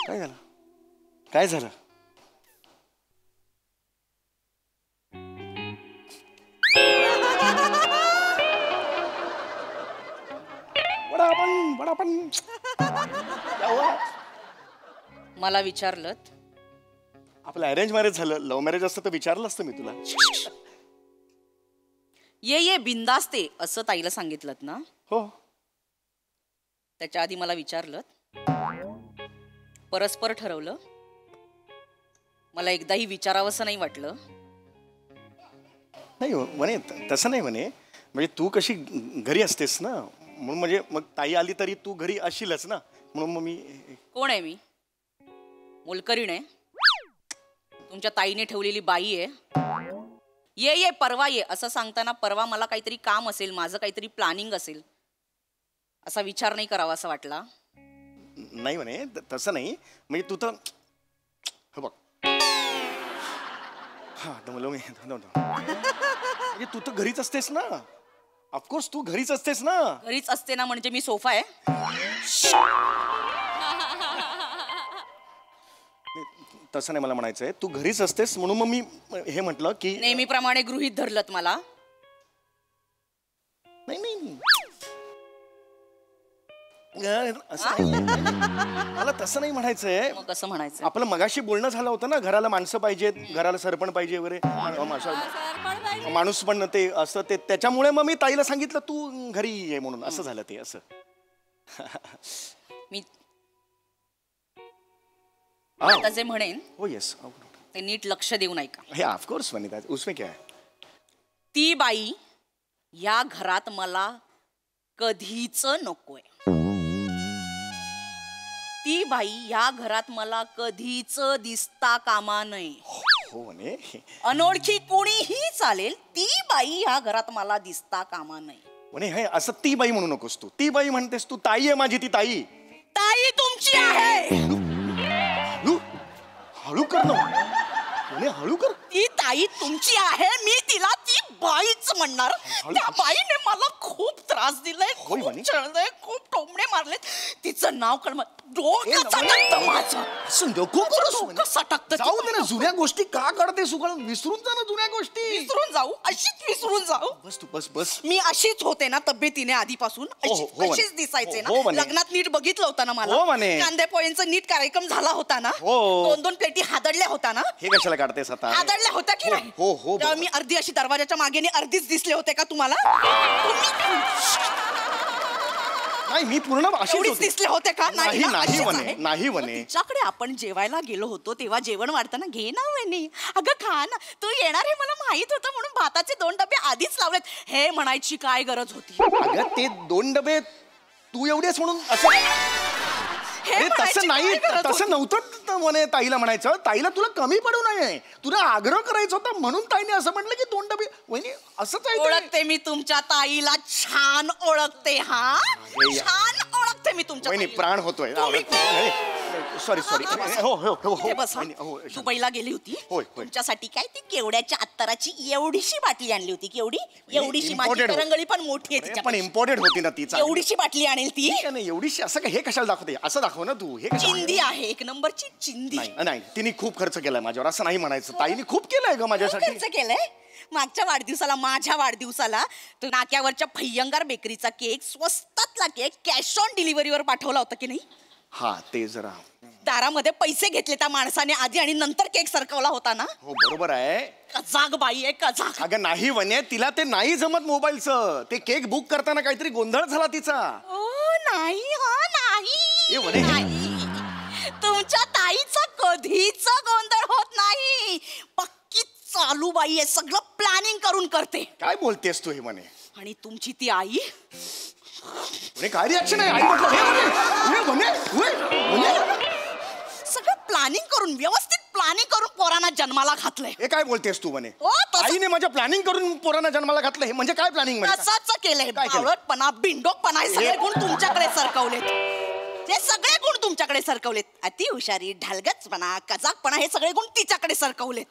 काय झालं? काय झालं? वडापण मला विचारलं आपलं अरेंज मॅरेज झालं, लव्ह मॅरेज असतं तर विचारलं असतं मी तुला. ये बिंदास्ते असं ताईला सांगितलं ना? हो. त्याच्या आधी मला विचारलं, परस्पर ठरवलं, मला एकदाही विचारावंसं नाही वाटलं. नाही म्हणे तसं नाही म्हणे, म्हणजे तू कशी घरी असतेस ना, म्हणून म्हणजे मग ताई आली तरी तू घरी असशीलच ना, म्हणून मग मी. कोण आहे मी? मोलकरीण आहे? तुमच्या ताईने ठेवलेली बाई आहे? ये परवा ये असं सांगताना परवा मला काहीतरी काम असेल, माझं काहीतरी प्लॅनिंग असेल, असा विचार नाही करावा असं वाटला. नाही म्हणे तसं नाही, म्हणजे तू तर हो बघ हा म्हणजे तू तर घरीच असतेस ना. ऑफकोर्स तू घरीच असतेस ना. घरीच असते ना म्हणजे मी सोफा आहे? तसं नाही मला म्हणायचंय, तू घरीच असतेस म्हणून मग मी हे म्हटलं की नेहमीप्रमाणे गृहीत धरलत मला. नाही मला तसं नाही म्हणायचंय. मग कसं म्हणायचं? आपलं मगाशी बोलणं झालं होतं ना, घराला माणसं पाहिजेत, घराला सरपण पाहिजे वगैरे, माणूस पण ते असं ते, त्याच्यामुळे मग मी ताईला सांगितलं तू घरी ये म्हणून. असं झालं ते. असं मी आता जे म्हणेन हो येस ते नीट लक्ष देऊन ऐका. हे ऑफकोर्स वनिता, उसमें क्या है. ती बाई या घरात मला कधीच नकोय. ती बाई या घरात मला कधीच दिसता कामा नये. हो म्हणे. अनोळखी कोणीही चालेल, ती बाई या घरात मला दिसता कामा नये. म्हणे हे असं ती बाई म्हणू नकोस तू. ती बाई म्हणतेस तू. ताई आहे माझी ती ताई. ताई तुमची आहे. हळू कर ना म्हणे, हळू कर. ती ताई तुमची आहे, मी तिला ती बाईच म्हणणार. त्या बाईने मला खूप त्रास दिलाय, खूप छळलंय, खूप टोमणे मारलेत. तिचं नाव कळ डोकं सटकतं माझं. जाऊ दे ना, जुन्या गोष्टी का काढते सुगळ. विसरून जा ना जुन्या गोष्टी. विसरून जाऊ? अशीच विसरून जाऊ? बस तू बस बस. मी अशीच होते ना तब्येतीने आधीपासून? अशीच दिसायचे ना? लग्नात नीट बघितलं होतं ना मला? कांदे पोळ्यांचा नीट कार्यक्रम झाला होता ना? 2-2 प्लेटी हादडल्या होता ना? हे कशाला काढतेस आता? हादडल्या होत्या की नाही? तेव्हा मी अर्धी अशी दरवाजाच्या मागेने अर्धीच दिसले होते का तुम्हाला? नाही मी पूर्ण एवढीच दिसले होते का? नाही नाही म्हणे. तिच्याकडे आपण जेवायला गेलो होतो तेव्हा जेवण वाढताना घे ना म्हणे, अगं खा ना, तू येणार हे मला माहित होतं म्हणून भाताचे 2 डबे आधीच लावलेत. हे म्हणायची काय गरज होती? अगं ते 2 डबे तू एवढेच म्हणून असं. तसं नाही, तसं नव्हतं म्हणे. ताईला म्हणायचं ताईला तुला कमी पडू नये, तुला आग्रह करायचा होता म्हणून ताईने असं म्हटलं की 2 डबे. वहिनी असंच आहे. ओळखते मी तुमच्या ताईला, छान ओळखते. हा छान ओळखते मी तुमच्या वहिनी. प्राण होतोय. सॉरी तू पहिला गेली होती तुमच्यासाठी काय ती केवड्याच्या अत्तराची एवढीशी बाटली आणली होती. केवढी? एवढीशी. माझी करंगळी पण मोठी आहे तिच्या, पण इम्पोर्टेड होती ना ती. एवढीशी बाटली आणेल ती. एवढीशी असं हे कशाला दाखवते? असं दाखव ना तू. हे चिंदी आहे, 1 नंबरची चिंदी. नाही तिने खूप खर्च केलाय माझ्यावर, असं नाही म्हणायचं. ताईने खूप केलंय ग माझ्यासाठी. खर्च केलंय? मागच्या वाढदिवसाला, माझ्या वाढदिवसाला तो नाक्यावरच्या भयंकर बेकरीचा केक, स्वस्तातला केक कॅश ऑन डिलिव्हरीवर पाठवला होता की नाही? हा ते जरा दारामध्ये पैसे घेतले त्या माणसाने आधी आणि नंतर केक सरकवला होता ना? हो बरोबर आहे. कजाग बाई आहे, कजाग. अगं नाही वने, तिला ते नाही जमत मोबाईलचं. ते केक बुक करताना काहीतरी गोंधळ झाला तिचा. नाही तुमच्या ताईचा कधीच गोंधळ होत नाही. पक्की चालू बाई आहे, सगळं प्लॅनिंग करून करते. काय बोलतेस तू हे म्हणे? आणि तुमची ती आई काय रिॲक्शन आहे? आई सगळं प्लॅनिंग करून, व्यवस्थित प्लॅनिंग करून पोरांना जन्माला घातलंय. हे काय बोलतेस तू म्हणे? आईने माझ्या प्लॅनिंग करून पोरांना जन्माला घातलं. हे म्हणजे काय प्लॅनिंग? तसंच केलंय. बावळटपणा, बिंडोकपणा हे सगळे गुण तुमच्याकडे सरकवलेत. हे सगळे गुण तुमच्याकडे सरकवलेत. अति हुशारी, ढलगचपणा, कजाकपणा हे सगळे गुण तिच्याकडे सरकवलेत.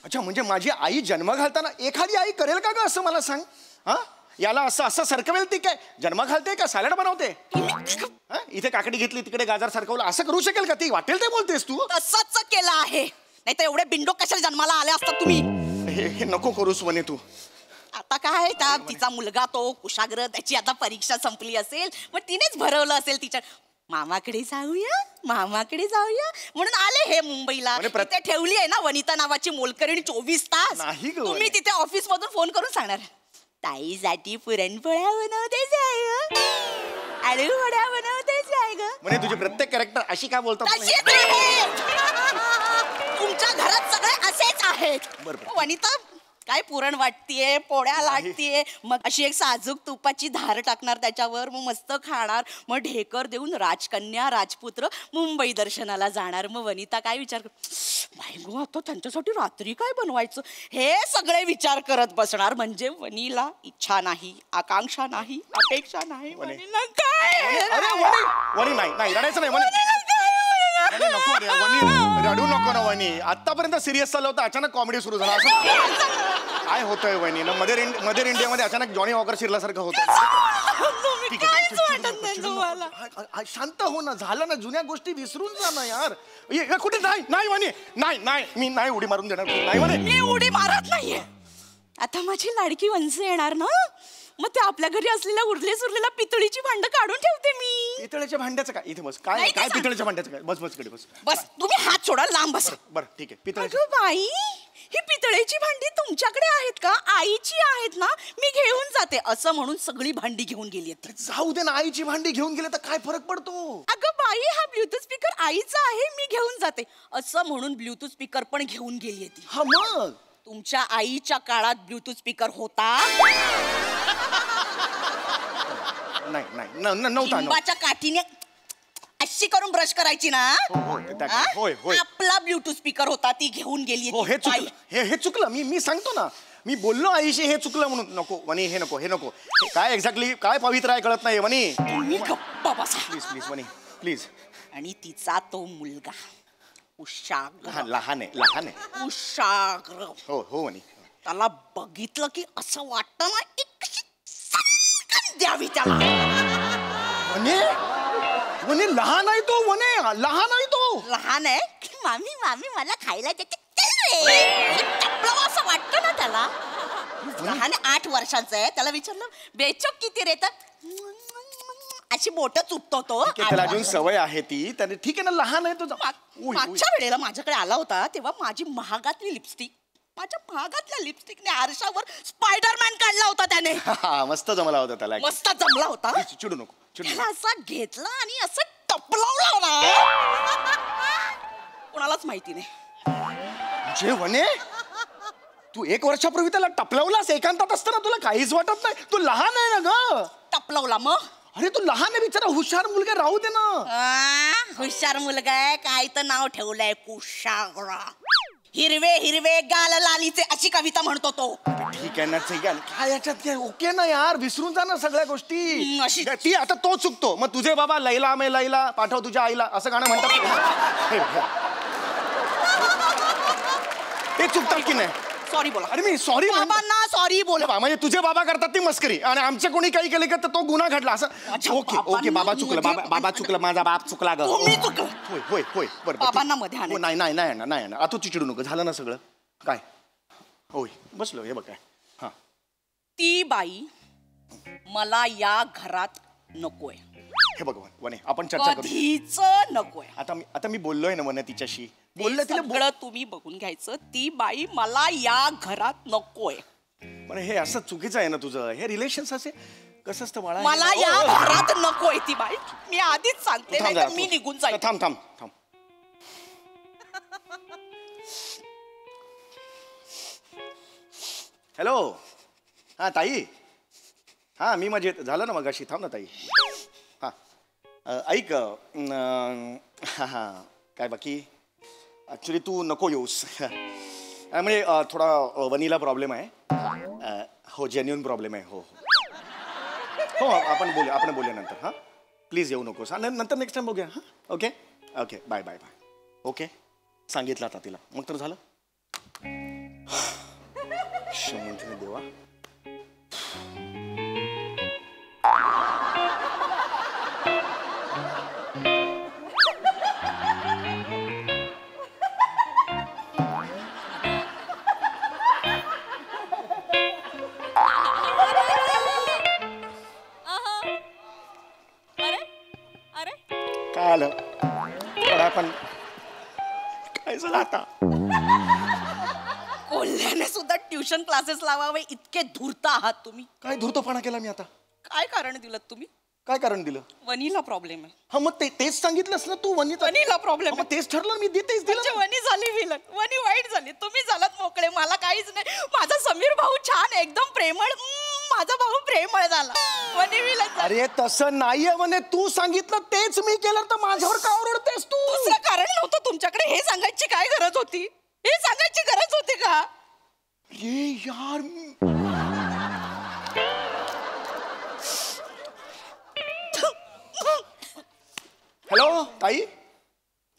अच्छा, म्हणजे माझी आई जन्म घालताना एखादी आई करेल का ग असं मला सांग? हा याला असं असं सरकवेल ती काय जन्म घालते का सॅलड बनवते हा? इथे काकडी घेतली तिकडे गाजर सरकवलं असं करू शकेल का ती वाटेल ते बोलतेस तू तसंच केलं आहे नाही तर एवढे बिंडो कशाला जन्माला आले असतात तुम्ही हे नको करूस वने तू आता काय त्या तिचा मुलगा तो कुशाग्र त्याची आता परीक्षा संपली असेल मग तिनेच भरवलं असेल तिच्या मामाकडे जाऊया म्हणून आले हे मुंबईला तिथे ठेवली आहे ना वनिता नावाची मोलकरणी 24 तास तुम्ही तिथे ऑफिस मधून फोन करून सांगणार ताईसाठी पुरणपोळ्या बनवतेच आहे ग आलू वड्या बनवतेच आहे ग म्हणजे तुझे प्रत्येक कॅरेक्टर अशी काय बोलतात तुमच्या घरात सगळे असेच आहेत वनिता काय पुरण वाटतीये पोळ्या लाटतीये मग अशी एक साजूक तुपाची धार टाकणार त्याच्यावर मग मस्त खाणार मग ढेकर देऊन राजकन्या राजपुत्र मुंबई दर्शनाला जाणार मग वनिता काय विचार बाई गो आता त्यांच्यासाठी रात्री काय बनवायचं हे सगळे विचार करत बसणार म्हणजे वनीला इच्छा नाही आकांक्षा नाही अपेक्षा नाही वनीला काय वनी नाही रडायचं नाही नको रडू नको ना वनी आतापर्यंत सिरियस चाललं होतं अचानक कॉमेडी सुरू झाला असं काय होतंय वनी ना मदर इंडियामध्ये अचानक जॉनी वॉकर शिरल्यासारखं होतं शांत हो ना झालं ना जुन्या गोष्टी विसरून जा ना यार कुठे नाही वनी नाही मी नाही उडी मारून देणार नाही म्हणे मी उडी मारत नाहीये आता माझी लाडकी वंश येणार ना मग ते आपल्या घरी असलेल्या उरलेल्या पितळीची भांड काढून ठेवते मी पितळेच्या भांड्याचं काय इथे बस काय पितळेच्या भांड्याचं काय बस कडे बस तुम्ही हात सोडा लांब बस बरं ठीक आहे पितळेची बाई ही पितळेची भांडी तुमच्याकडे आहेत का आईची आहेत ना मी घेऊन जाते असं म्हणून सगळी भांडी घेऊन गेली जाऊ दे ना आईची भांडी घेऊन गेले तर काय फरक पडतो अगं बाई हा ब्लूटूथ स्पीकर आईचा आहे मी घेऊन जाते असं म्हणून ब्लूटूथ स्पीकर पण घेऊन गेली ती हा मग तुमच्या आईच्या काळात ब्लूटूथ स्पीकर होता नव्हता लिंबाच्या काठीने अशी करून ब्रश करायची ना आपला ब्लूटूथ स्पीकर होता ती घेऊन गेली हे चुकलं मी सांगतो ना मी बोललो आईशी हे चुकलं म्हणून नको वनी हे नको काय एक्झॅक्टली काय पवित्र आहे कळत नाही वनी प्लीज वनी प्लीज आणि तिचा तो मुलगा उशाग्र लहान आहे उशाग्र हो वनी त्याला बघितलं की असं वाटतं ना एक द्यावी त्याला वने लहान आहे तो लहान आहे मामी मला खायला असं वाटतं ना त्याला लहान 8 वर्षांचं आहे त्याला विचारलं बेचोक किती रे तर अशी बोट चुपतो तो त्याला अजून सवय आहे ती त्याने ठीक आहे ना लहान आहे तो मागच्या वेळेला माझ्याकडे आला होता तेव्हा माझी महागातली लिपस्टिक माझ्या भागातल्या लिपस्टिकने आरशावर स्पायडरमॅन काढला होता त्याने मस्त जमला होता त्याला मस्त जमला होता चिडू नको त्याला असा घेतला आणि असं टपलावला ना कोणालाच माहिती नाही जे वने तू 1 वर्षापूर्वी त्याला टपलावलास एकांतात असताना तुला काहीच वाटत नाही तू लहान आहे ना ग टपलावला मग अरे तू लहान आहे बिचारा हुशार मुलगा राहू दे ना हुशार मुलगा आहे काय तर नाव ठेवलंय कुशाग्र हिरवे हिरवे गाल लालीचे अशी कविता म्हणतो तो ठीक आहे ना काय याच्यात ओके ना यार विसरून जा ना सगळ्या गोष्टी ती आता तो चुकतो मग तुझे बाबा लैला मे लैला पाठव तुझ्या आईला असं गाणं म्हणतात ते चुकतात की नाही सॉरी बोला अरे मी सॉरी बाबांना सॉरी बोला म्हणजे तुझे बाबा करतात ती मस्करी आणि आमच्या कोणी काही केलं का तर तो गुन्हा घडला असं ओके बाबा चुकलं माझा बाप चुकला ग होय बरं बाबांना मध्ये नाही आता तू चिडू नको झालं ना सगळं काय होय बसलो हे बघ काय हा ती बाई मला या घरात नकोय हे बघ वने आपण चर्चा करू कधीच नकोय आता मी बोललोय ना वने तिच्याशी बोललं तिला तुम्ही बघून घ्यायचं ती बाई मला या घरात नकोय पण हे असं चुकीचं आहे ना तुझं हे रिलेशन्स असे कसं असतं बाळा मला या घरात नकोय ती बाई मी आधीच सांगते नाही तर मी निघून जाईल थांब हॅलो हा ताई हा मी मजेत झालं ना मगाशी थांब ना ताई हा ऐक हा काय बाकी ॲक्च्युली तू नको येऊस म्हणजे थोडा वनीला प्रॉब्लेम आहे हो जेन्युइन प्रॉब्लेम आहे हो आपण बोलूया नंतर हां प्लीज येऊ नकोस नंतर नेक्स्ट टाइम बघूया हां ओके बाय ओके सांगितलं आता तिला मग तर झालं देवा काय आलं पण काय झालं आता? कोल्ह्याने सुद्धा ट्युशन क्लासेस लावावे इतके धूर्त आहात तुम्ही. काय धूर्तपणा केला मी आता? काय कारण दिलं तुम्ही? काय कारण दिलं? वनीला प्रॉब्लेम आहे. हा मग तेच सांगितलंस ना तू. वनीला प्रॉब्लेम मग तेच ठरलं मी तेच दिलं. वनी झाली विलन, वनी वाईट झाली, तुम्ही झालात मोकळे, मला काहीच नाही. माझा समीर भाऊ छान एकदम प्रेमळ, माझा भाऊ प्रेमळ झाला, वनी विलन. अरे तसं नाहीये म्हणे, तू सांगितलं तेच मी केलं तर माझ्यावर का ओरडतेस तू? दुसरं कारण नव्हतं तुमच्याकडे, हे सांगायची काय गरज होती? हे सांगायची गरज होती का? ये यार हॅलो ताई.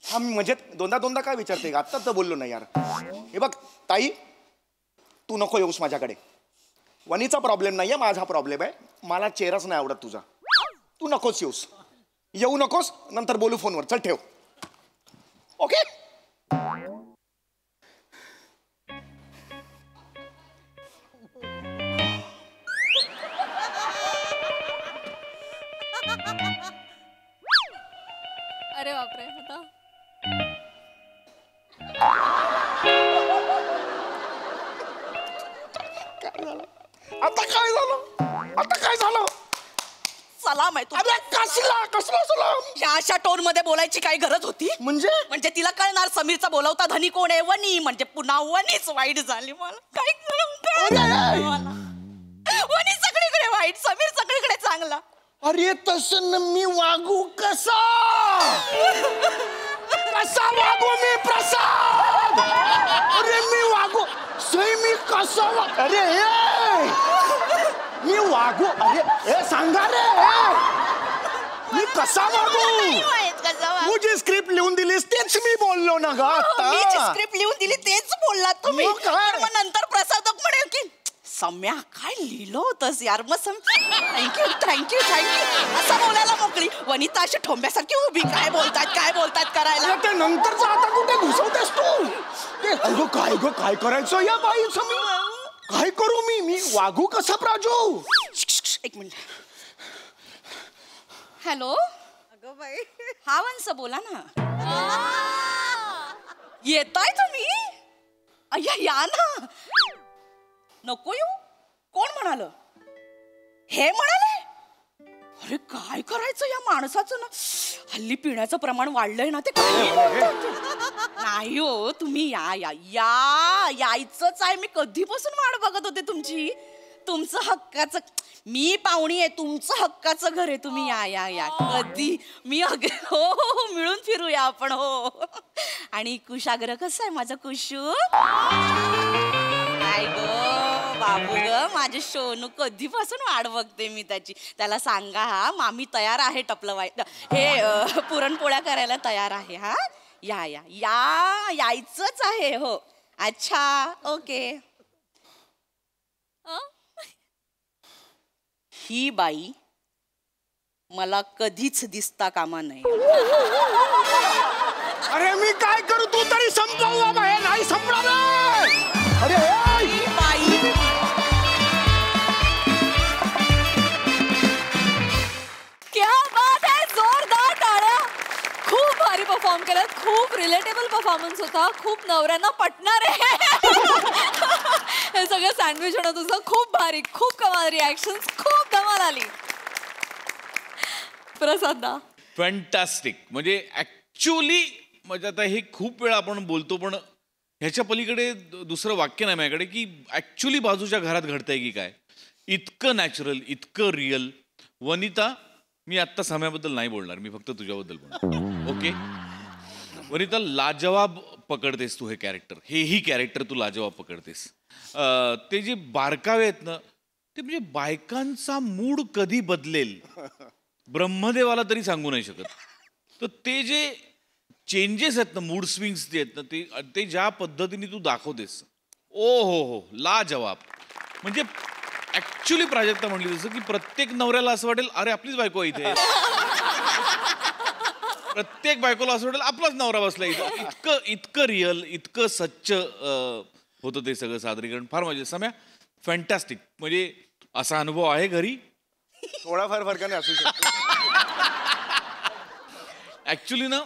हा मी म्हणजे दोनदा काय विचारते, आत्ताच तर बोललो नाही यार. हे बघ ताई, तू नको येऊस माझ्याकडे. वनीचा प्रॉब्लेम नाहीये, माझा प्रॉब्लेम आहे. मला चेहराच नाही आवडत तुझा. तू नकोच येऊ नकोस, नंतर बोलू फोनवर. चल ठेव. ओके. अरे बापरे. आता काय झालं? सलाम आहे अरे कसला सलाम? या अशा टोन मध्ये बोलायची काही गरज होती? म्हणजे तिला कळणार समीरचा बोलावता धनी कोण आहे, वनी. म्हणजे पुन्हा वनीच वाईट झाली. मला काय वनी सगळीकडे वाईट, समीर सगळीकडे चांगला. अरे तसं मी वागू कसा वागू मी प्रसाद? अरे मी वागू सई मी कसा अरे मी वागू? अरे सांगा रे मी कसा वागू? तू जी स्क्रिप्ट लिहून दिलीस तेच मी बोललो ना ग. मी जी स्क्रिप्ट लिहून दिली तेच बोललात तुम्ही. मग नंतर प्रसादक म्हणेल की सम्या काय लिहिलं होतंस यार. मग थँक्यू असं बोलायला मोकळी. वनिता अशी ठोंब्यासारखी उभी, काय बोलतात करायला. ते नंतरच आता कुठे घुसवतेस तू? काय करायचं या बाईचं? मी काय करू? मी वागू कसा प्राजू? एक मिनिट. हॅलो. अगं बाई. हा वंस बोला ना. येताय तुम्ही? अय्या या ना. नको येऊ? कोण म्हणाल? हे म्हणाले? अरे काय करायचं या माणसाचं ना. हल्ली पिण्याचं प्रमाण वाढलंय ना, ते नाही हो. तुम्ही यायचंच आहे. मी कधीपासून वाट बघत होते तुमची. तुमचं हक्काचं, मी पाहुणी आहे, तुमचं हक्काचं घर आहे. तुम्ही या कधी. मी हो मिळून फिरूया आपण. हो. आणि कुशाग्र कसं आहे माझं कुशू? काय ग बाबू ग, माझे सोनू कधीपासून वाट बघते मी त्याची. त्याला सांगा हा मामी तयार आहे टपलं हे पुरणपोळ्या करायला तयार आहे. हा यायचंच आहे. हो अच्छा ओके. ही बाई मला कधीच दिसता कामा नाही. अरे मी काय करू? तू तरी संपव बाबा. हे नाही संपणार. अरे ही बाई क्या बात आहे. जोरदार टाळ्या. खूप भारी परफॉर्म केलं. खूप रिलेटेबल परफॉर्मन्स होता. खूप नवऱ्यांना पटणार आहे. हे सगळं सँडविच होणं तुझं खूप भारी. खूप कमाल रिॲक्शन. खूप धमाल आली. प्रसादा फॅन्टास्टिक. म्हणजे ऍक्च्युअली म्हणजे आता हे खूप वेळा आपण बोलतो, पण ह्याच्या पलीकडे दुसरं वाक्य नाही माझ्याकडे की ऍक्च्युअली बाजूच्या घरात घडतंय की काय. इतकं नॅचरल, इतकं रिअल. वनिता, मी आत्ता सम्याबद्दल नाही बोलणार, मी फक्त तुझ्याबद्दल बोलणार. ओके. वनिता, लाजवाब पकडतेस तू हे कॅरेक्टर. हेही कॅरेक्टर तू लाजवाब पकडतेस. ते जे बारकावे आहेत ना, ते म्हणजे बायकांचा मूड कधी बदलेल ब्रह्मदेवाला तरी सांगू नाही शकत. तर ते जे चेंजेस आहेत ना, मूड स्विंग्स जे आहेत ना, ते ज्या पद्धतीने तू दाखवतेस, ओ हो लाजवाब. म्हणजे ऍक्च्युली प्राजक्ता म्हणली जसं की प्रत्येक नवऱ्याला असं वाटेल अरे आपलीच बायको इथे. प्रत्येक बायकोला असं वाटेल आपलाच नवरा बसला इथं. इतकं रिअल, इतकं सच्च होतं ते सगळं सादरीकरण. फार मजा. सम्या फॅन्टॅस्टिक. म्हणजे असा अनुभव आहे घरी? थोडाफार फरकाने असू शकतो. ऍक्च्युली ना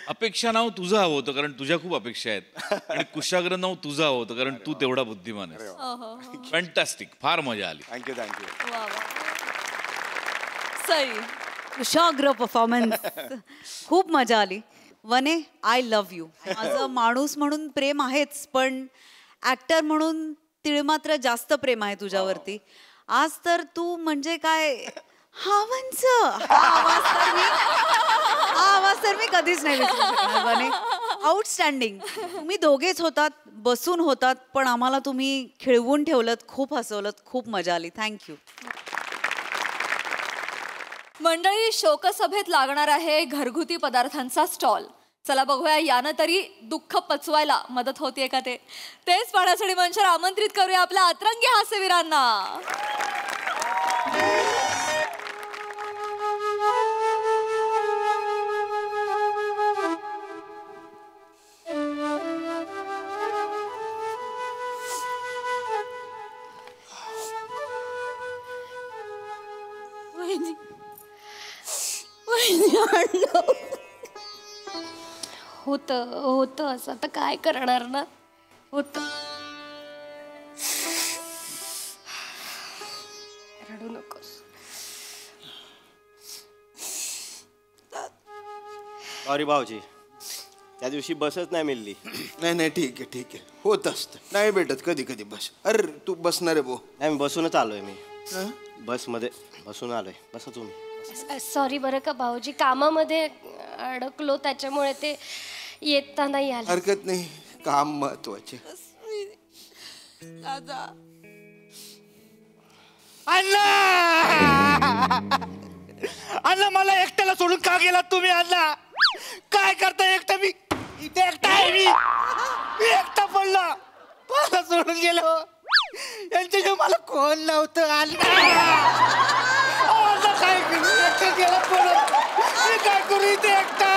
अपेक्षा नाव तुझं हवं होतं कारण तुझ्या खूप अपेक्षा आहेत आणि कुशाग्र नाव तुझं हवं होतं कारण तू तेवढा बुद्धिमान आहेस. फॅन्टॅस्टिक, फार मजा आली. Thank you thank you. Sai Kushagra performance खूप मजा आली. वने आय लव्ह यू. माझं माणूस म्हणून प्रेम आहेच पण ऍक्टर म्हणून तिळमात्र जास्त प्रेम आहे तुझ्यावरती. आज तर तू म्हणजे काय हा आवाज तर मी कधीच नाही विसरू शकणार. वने आउटस्टँडिंग. तुम्ही दोघेच होतात, बसून होतात, पण आम्हाला तुम्ही खिळवून ठेवलत, खूप हसवलत, खूप मजा आली. थँक्यू. मंडळी, शोकसभेत लागणार आहे घरगुती पदार्थांचा स्टॉल. चला बघूया यानं तरी दुःख पचवायला मदत होतीये का तेच पाहण्यासाठी मंचावर आमंत्रित करूया आपल्या अतरंगी हास्यवीरांना. होतं असं आता काय करणार ना. होतं. रडू नकोस. सॉरी भाऊजी, त्या दिवशी बसच नाही मिळली. नाही ठीक आहे ठीक आहे, होत असतं, नाही भेटत कधी कधी बस. अरे तू बसणार आहे भाऊ? नाही मी बसूनच आलोय. मी बसमध्ये बसून आलोय. बसा तुम्ही. सॉरी बरं का भाऊजी, कामामध्ये अडकलो त्याच्यामुळे ते येता नाही आलं. हरकत नाही, काम महत्वाचे. अण्णा मला एकट्याला सोडून का गेलात तुम्ही? अण्णा काय करता एकटा? मी इथे एकटा आहे. मी एकटा पडलो, मला सोडून गेलो. यांच्या मला कोण नव्हतं. अण्णा काय करू? एकटा गेला परत. मी काय करू इथे एकटा?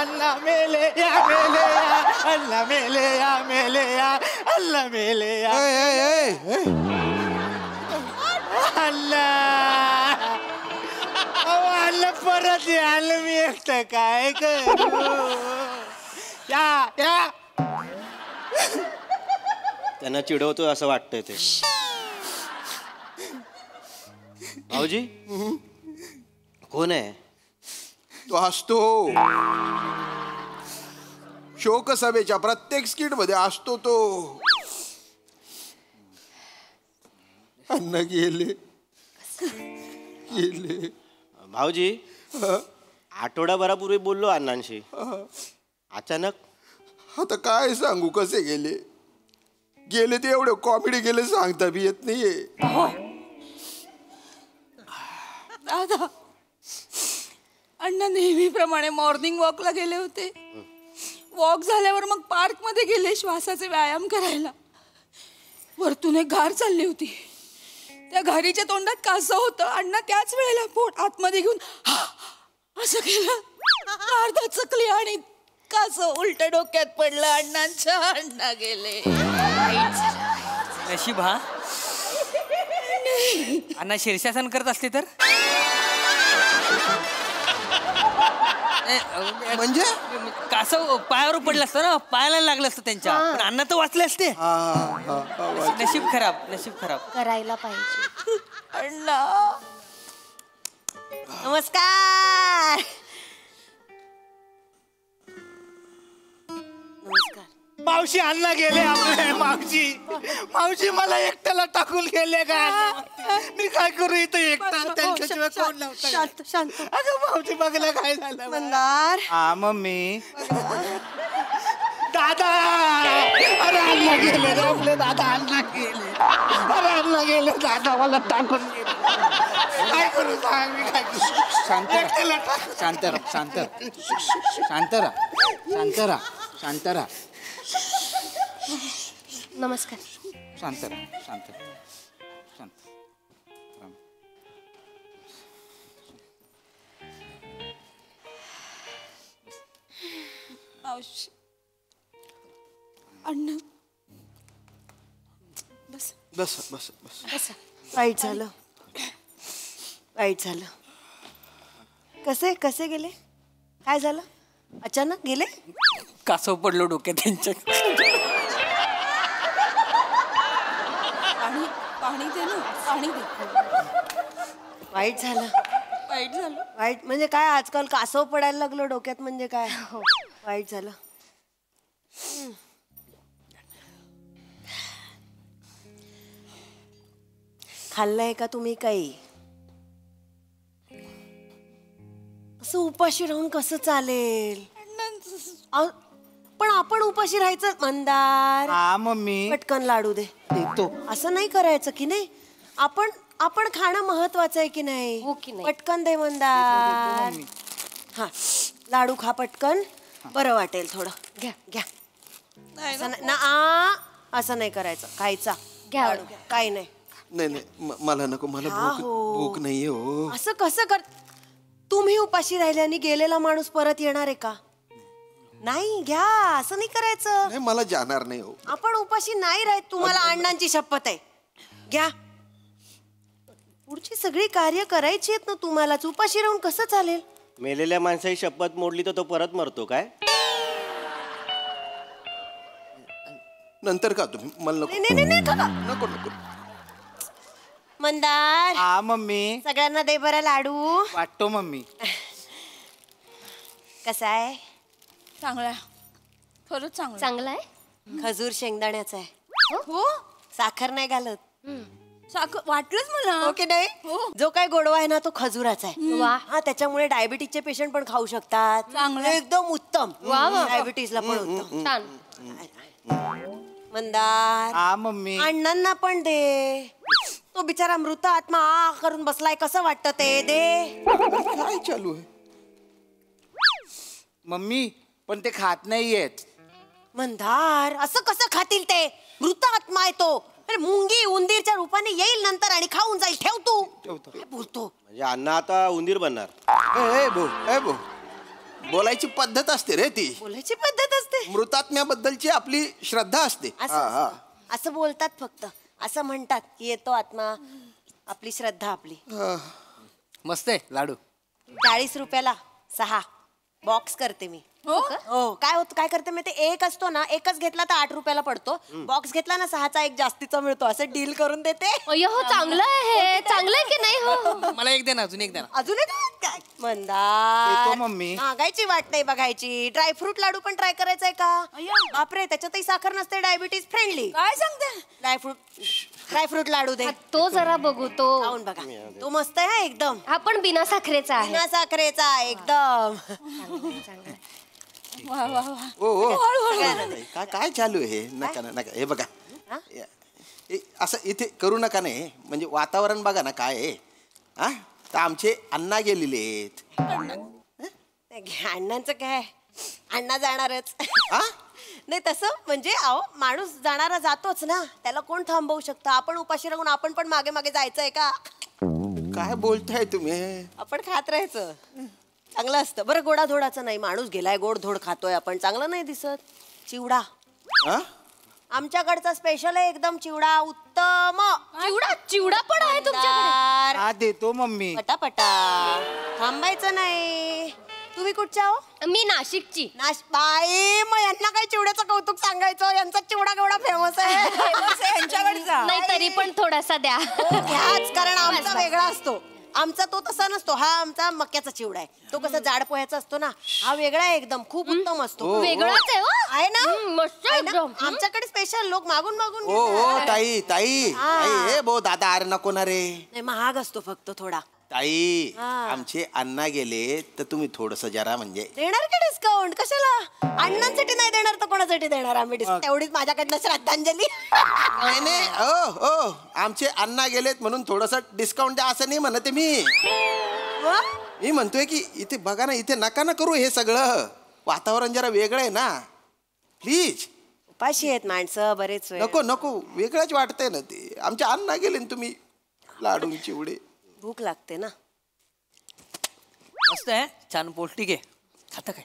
अल्ला मेले या मेले या, अल्ला मेले या मेले या, अल्ला मेले या. अल्ला अल्ला परत आलं मी एकटं काय करू? या या त्यांना चिडवतोय असं वाटतंय ते. भाऊजी कोण आहे? तो असतो शोकसभेच्या प्रत्येक स्किट मध्ये असतो तो. अण्णा गेले गेले. भाऊजी आठवडाभरापूर्वी बोललो अण्णांशी, अचानक आता काय सांगू कसे गेले. गेले ते एवढे कॉमेडी गेले सांगता बी येत नाहीये. दादा, अण्णा नेहमीप्रमाणे मॉर्निंग वॉकला गेले होते. वॉक झाल्यावर मग पार्क मध्ये गेले श्वासाचे व्यायाम करायला. वरतून एक घार चालली होती. त्या घारीच्या तोंडात कासव होतं. अण्णा त्याच वेळेला पोट आतमध्ये घेऊन असं केलं. अर्धा चकली आणि कासव उलट डोक्यात पडलं. अण्णांच्या अण्णा गेले. नशीब हा. अण्णा शीर्षासन करत असते तर म्हणजे कासव पायावर पडलं असतं ना, पायाला लागलं असतं त्यांच्या. पण अण्णा तर वाचले असते. नशीब खराब, नशीब खराब. करायला पाहिजे. अण्णा नमस्कार. मावशी अण्णा गेले आपले. मावशी मला एकट्याला टाकून गेले का? मी काय करू इथं एकटा? त्यांच्याशिवाय कोण नव्हतं. शांत शांत. अगं मावशी बघला काय झालं? मंदार. हा मम्मी. दादा अरे अण्णा गेले रे आपले. दादा अण्णा गेले. अरे अण्णा गेले. दादा मला टाकून गेले. काय करू सांग? मी काय करू? शांत एकट्याला टाक. शांत राहा शांत शांत राहा शांत राहा शांत राहा नमस्कार. शांत राहा शांत शांत. मावशी अण्णा बस बस बस बस. बस. वाईट झालं, वाईट झालं. कसे कसे गेले? काय झालं? अचानक गेले? कासव पडलो डोक्यात त्यांच्या. पाणी दे ना, पाणी दे. वाईट झालं. वाईट झालं. वाईट म्हणजे काय? आजकाल कासव पडायला लागलं डोक्यात म्हणजे काय? वाईट झालं. खाल्लंय का तुम्ही काही? असं उपाशी राहून कसं चालेल? पण आपण उपाशी राहायचं मंदार. हा मम्मी. पटकन लाडू दे. देतो. असं नाही करायचं की नाही. आपण आपण खाणं महत्वाचं आहे की नाही? हो की नाही? पटकन दे मंदार. हा लाडू खा पटकन. बरं वाटेल थोडं. घ्या घ्या. असं नाही असं नाही करायचं. खायचा घ्या. लाडू घ्या. काही नाही. नाही नाही मला नको, मला हा, भूक हो. भूक नाहीये हो. असं कसं कर? तुम्ही उपाशी राहिले आणि गेलेला माणूस परत येणार आहे का? नाही घ्या. असं नाही करायचं. नाही मला जाणार नाही हो. आपण उपाशी नाही राहत. तुम्हाला अण्णांची शपथ आहे. घ्या. पुढची सगळी कार्य करायची आहेत ना तुम्हालाच. उपाशी राहून कसं चालेल? मेलेल्या माणसाची शपथ मोडली तर तो परत मरतो काय? नंतर का तुम्ही मला नको नाही नको नको. मंदार. हा मम्मी. सगळ्यांना दे बरं लाडू. वाटतो मम्मी. कसा आहे? चांगला आहे. खरंच चांगला चांगला आहे. खजूर शेंगदाण्याचा आहे. हो. साखर नाही घालत. साखर वाटलंच मला. हो की नाही? जो काय गोडवा आहे ना तो खजुराचा आहे. वा. हा त्याच्यामुळे डायबिटीजचे पेशंट पण खाऊ शकतात. चांगलं. एकदम उत्तम. वा, वा. डायबिटीजला पण उत्तम. छान. मंदार. हा मम्मी. अण्णांना पण दे. तो बिचारा मृत आत्मा आ करून बसलाय. कसं वाटतं ते? दे. काय चालू आहे? मम्मी पण ते खात नाहीयेत. मंदार असं कसं खातील ते? मृत आत्मा आहे तो. अरे मुंगी उंदीरच्या रूपाने येईल नंतर आणि खाऊन जाईल. ठेव तू. काय बोलतो? म्हणजे अण्णा आता उंदीर बनणार. ए बो बोलायची पद्धत असते रे ती. बोलायची पद्धत असते. मृतात्म्याबद्दलची आपली श्रद्धा असते. असं बोलतात फक्त. असं म्हणतात की येतो आत्मा. आपली श्रद्धा आपली. मस्त आहे लाडू. 40 रुपयाला 6 बॉक्स करते मी. हो. काय होत काय करते मी ते एक असतो ना. एकच घेतला तर 8 रुपयाला पडतो. बॉक्स घेतला ना 6चा एक जास्तीचा मिळतो. असं डील करून देते. अय्यो हो चांगलं आहे हे. चांगलं आहे की नाही? हो. मला एक दे ना. अजून एक दे ना. अजून एक काय? मंदार. देतो मम्मी. मागायची वाट नाही बघायची. ड्रायफ्रूट लाडू पण ट्राय करायचंय का? बापरे त्याच्यातही साखर नसते. Diabetes friendly. काय सांगते? ड्रायफ्रूट लाडू दे. तो जरा बघू. तो खाऊन बघा. तो मस्त आहे हा एकदम. हा पण बिना साखरेचा आहे. बिना साखरेचा एकदम. वा वा वा. काय काय चालू आहे? नका नका. हे बघा असं इथे करू नका. नाही म्हणजे वातावरण बघा ना काय आहे. हा तर आमचे अण्णा गेलेले आहेत. अण्णांचं काय? अण्णा जाणारच. नाही तसं म्हणजे अहो माणूस जाणारा जातोच ना. त्याला कोण थांबवू शकतं? आपण उपाशी राहून आपण पण मागे मागे जायचंय का? काय बोलताय तुम्ही? आपण खात राहायचं. चांगलं असतं. बरं गोडाधोडाचं नाही. माणूस गेलाय गोडधोड खातोय आपण. चांगलं नाही दिसत. चिवडा आमच्याकडचा स्पेशल आहे एकदम. चिवडा उत्तम. चिवडा पण आहे तुमच्याकडे? हा देतो मम्मी. पटापटा. थांबायचं नाही. तुम्ही कुठच्या हो? मी नाशिकची. बाई मग यांना काय चिवड्याचं कौतुक सांगायचं? यांचा चिवडा केवढा फेमस आहे. यांच्याकडचा. नाही तरी पण थोडासा द्या. घ्याच कारण आमचा वेगळा असतो. आमचा तो तसा नसतो. हा आमचा मक्याचा चिवडा आहे. तो कसा जाड पोह्याचा असतो ना. हा वेगळा आहे एकदम. खूप उत्तम असतो. वेगळाच आहे हो. आहे ना? मस्त आहे ना? एकदम. आमच्याकडे स्पेशल लोक मागून मागून ओ घेतात. ताई ताई हे बो दादा अरे नको ना रे. नाही महाग असतो फक्त थोडा. ताई आमचे अण्णा गेले तर तुम्ही थोडस जरा म्हणजे देणार का डिस्काउंट? कशाला? अण्णांसाठी नाही देणार तर कोणासाठी देणार आम्ही डिस्काउंट? तेवढीच माझ्याकडनं श्रद्धांजली. नाही नाही ओ आमचे अण्णा गेलेत म्हणून थोडस डिस्काउंट द्या असं नाही म्हणते मी. मी म्हणतोय की इथे बघा ना. इथे नका ना करू हे सगळं. वातावरण जरा वेगळं आहे ना. प्लीज. उपाशी आहेत माणसं बरेच वेळ. नको नको. वेगळंच वाटतंय ना ते. आमचे अण्णा गेले ना तुम्ही लाडू चिवडे. भूक लागते ना. मस्त आहे. छान पौष्टिक आहे. खाता काय?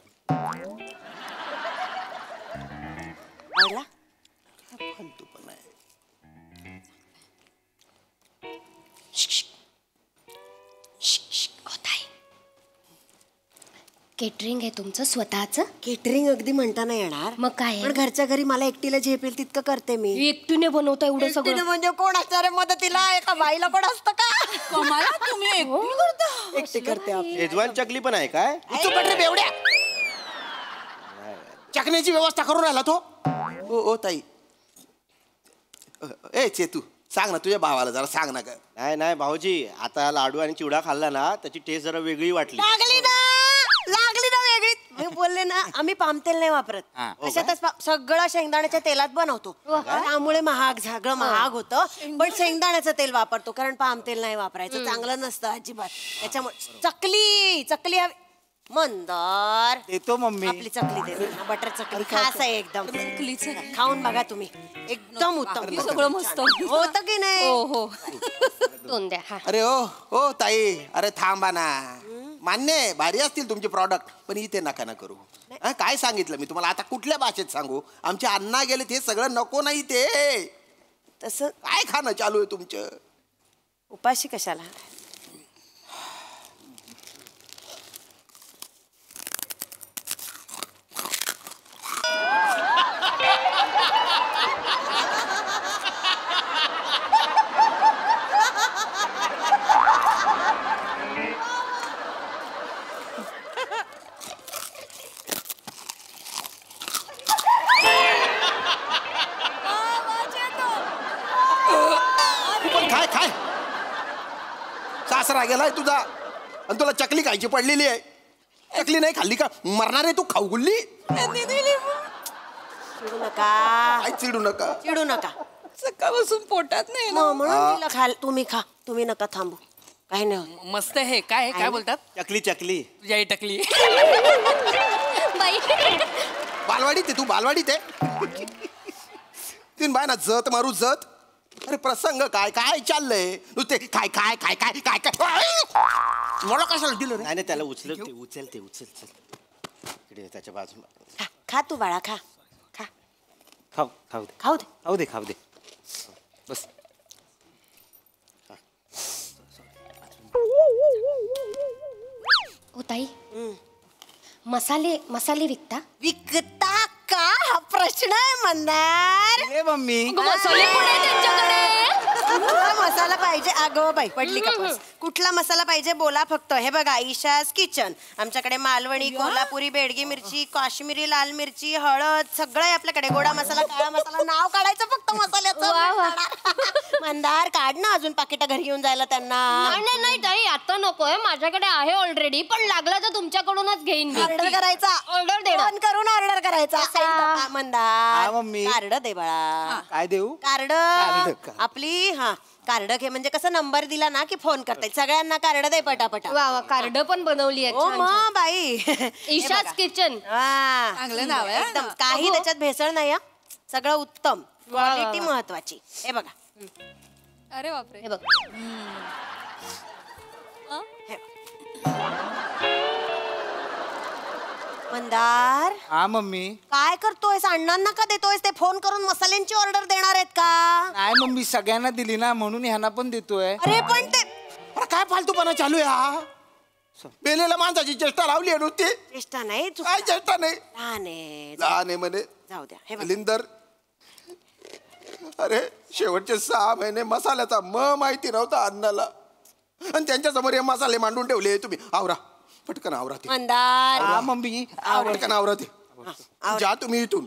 आवडला? फालतू पण आहे. केटरिंग आहे तुमचं स्वतःचं? केटरिंग अगदी म्हणता नाही येणार, मग काय पण घरच्या घरी मला एकटीला झेपेल तितकं करते मी. एकटीने बनवता एवढं सगळं? म्हणजे कोण असणार आहे मदतीला? एका बाईला कोण असतं का? कमाला तुम्ही एकटी करता? एकटी करते आपली. शेजवान चकली पण आहे काय? तू पटरे बेवड्या चकण्याची व्यवस्था करून राहिला तो. ओ ताई, ए चेतू सांग ना तुझ्या भावाला जरा सांग ना. नाही नाही भाऊजी, आता लाडू आणि चिवडा खाल्ला ना त्याची टेस्ट जरा वेगळी वाटली. लागली ना वेगळी. मी बोलले ना, आम्ही पामतेल नाही वापरत. अशातच सगळं शेंगदाण्याच्या तेलात बनवतो. त्यामुळे सगळं महाग होतं. पण शेंगदाण्याचं तेल वापरतो, कारण पामतेल नाही वापरायचं, चांगलं नसतं अजिबात. त्याच्यामुळे चकली हवी. मंदार येतो मम्मी. आपली चकली दे ना, बटर चकली खास आहे एकदम. खाऊन बघा तुम्ही, एकदम उत्तम. सगळं मस्त होतं की नाही? हो. दोन द्या. हा. अरे ओ ताई, अरे थांबा ना. मान्य आहे भारी असतील तुमचे प्रॉडक्ट, पण इथे नका ना करू. काय सांगितलं मी तुम्हाला? आता कुठल्या भाषेत सांगू? आमचे अण्णा गेले ते सगळं नको नाही ते. तसं काय खाणं चालू आहे तुमचं? उपाशी कशाला? काय सासरा गेलाय तुझा आणि तुला चकली खायची पडलेली आहे. चकली नाही खाल्ली का मरणार आहे तू? खाऊ गुल्ली. चिडू नका, चिडू नका. सकाळपासून पोटात नाही ना. म्हणून तिला खाल. तुम्ही खा, तुम्ही नका थांबू. काही नाही. मस्त हे काय बोलतात? चकली तुझ्या टकली. बालवाडीत आहे तू, बालवाडीत आहे. तीन बाय ना जत मारू जत. अरे प्रसंग काय काय चाललंय नुसते काय काय काय काय काय काय मला कशाला दिलं? नाही त्याला उचल इकडे त्याच्या बाजूला. खा तू बाळा, खा. खाऊ दे बस. हो ताई, मसाले विकता का? हा प्रश्न आहे मंदार. मम्मी मसाले पण आहे त्यांच्याकडे. मसाला पाहिजे? अगं बाई, पडली का पस? कुठला मसाला पाहिजे बोला फक्त. हे बघा, ईशाज किचन. आमच्याकडे मालवणी, कोल्हापुरी, बेडगी मिरची, काश्मीरी लाल मिरची, हळद सगळं आहे आपल्याकडे. गोडा मसाला, काळा मसाला, नाव काढायचं फक्त मसाल्याचं. मंदार काढ ना, अजून पाकिटा घरी घेऊन जायला त्यांना. नाही ताई, आता नकोय, माझ्याकडे आहे ऑलरेडी. पण लागला तर तुमच्याकडूनच घेईन मी. ऑर्डर करायचा, ऑर्डर दे. फोन करून ऑर्डर करायचा. मंदार मम्मी कार्ड दे बाळा. काय देऊ? कार्ड आपली. हा, कार्ड घे, म्हणजे कसं नंबर दिला ना की फोन करता येईल. सगळ्यांना कार्ड दे पटापटा. वा, कार्ड पण बनवली आहे. ओ मा बाई, ईशाज किचन. चांगलं नाव आहे एकदम. काही त्याच्यात भेसळ नाही. सगळं उत्तम, क्वालिटी महत्वाची. हे बघा. अरे बापरे. हे बघ. मंदार, हा मम्मी. काय करतोयस? अण्णांना का देतोयस? ते फोन करून मसाल्यांची ऑर्डर देणार आहेत का? नाही मम्मी, सगळ्यांना दिली ना म्हणून ह्यांना पण देतोय. अरे पण ते काय फालतूपणा चालू आहे हा? बेलेला माणसाची चेष्टा लावली आहे नुसती. चेष्टा नाही. काय चेष्टा नाही? लहान आहे म्हणे. जाऊ द्या. लिंदर, अरे शेवटचे 6 महिने मसाल्याचा माहिती नव्हता अण्णाला, आणि त्यांच्या समोर हे मसाले मांडून ठेवले. तुम्ही आवरा पटकन, आवरा ते. मंदार, हा मम्मी. पटकन आवरा ते. जा तुम्ही इथून.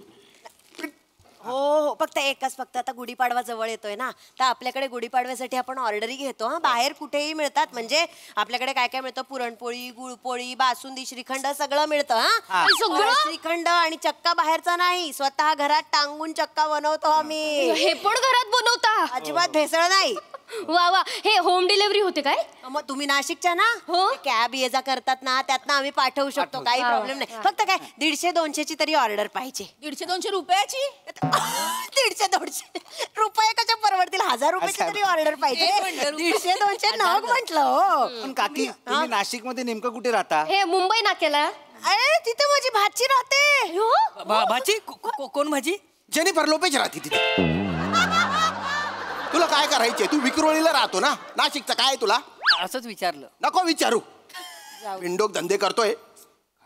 हो, फक्त एकच. आता गुढीपाडवा जवळ येतोय ना, तर आपल्याकडे गुढीपाडव्यासाठी आपण ऑर्डरही घेतो. हा, बाहेर कुठेही मिळतात. म्हणजे आपल्याकडे काय काय मिळतं? पुरणपोळी, गुळपोळी, बासुंदी, श्रीखंड सगळं मिळतं. हा, सगळं श्रीखंड आणि चक्का बाहेरचा नाही, स्वतः घरात टांगून चक्का बनवतो आम्ही. हे पण घरात बनवता? अजिबात भेसळ नाही. वा, हे होम डिलिव्हरी होते काय? मग तुम्ही नाशिकच्या ना, कॅब ये जा करतात ना, त्यातनं आम्ही पाठवू शकतो. काही प्रॉब्लेम नाही. फक्त काय 150-200 तरी ऑर्डर पाहिजे. 150-200 रुपयाची? 150-200 रुपये कशा परवडतील? 1000 रुपयाची तरी ऑर्डर पाहिजे. 150-200 नाग म्हटलं. हो पण काकी, तुम्ही नाशिक मध्ये नेमकं कुठे राहता? हे मुंबई नाक्याला. अरे तिथे माझी भाची राहते. भाची? कोण भाजी? जेनिफर लोपेज राहते तिथे. तुला काय करायचंय? तू विक्रोळीला राहतो ना, नाशिकचं काय तुला? असंच विचारलं. नको विचारू. विंडोक धंदे करतोय.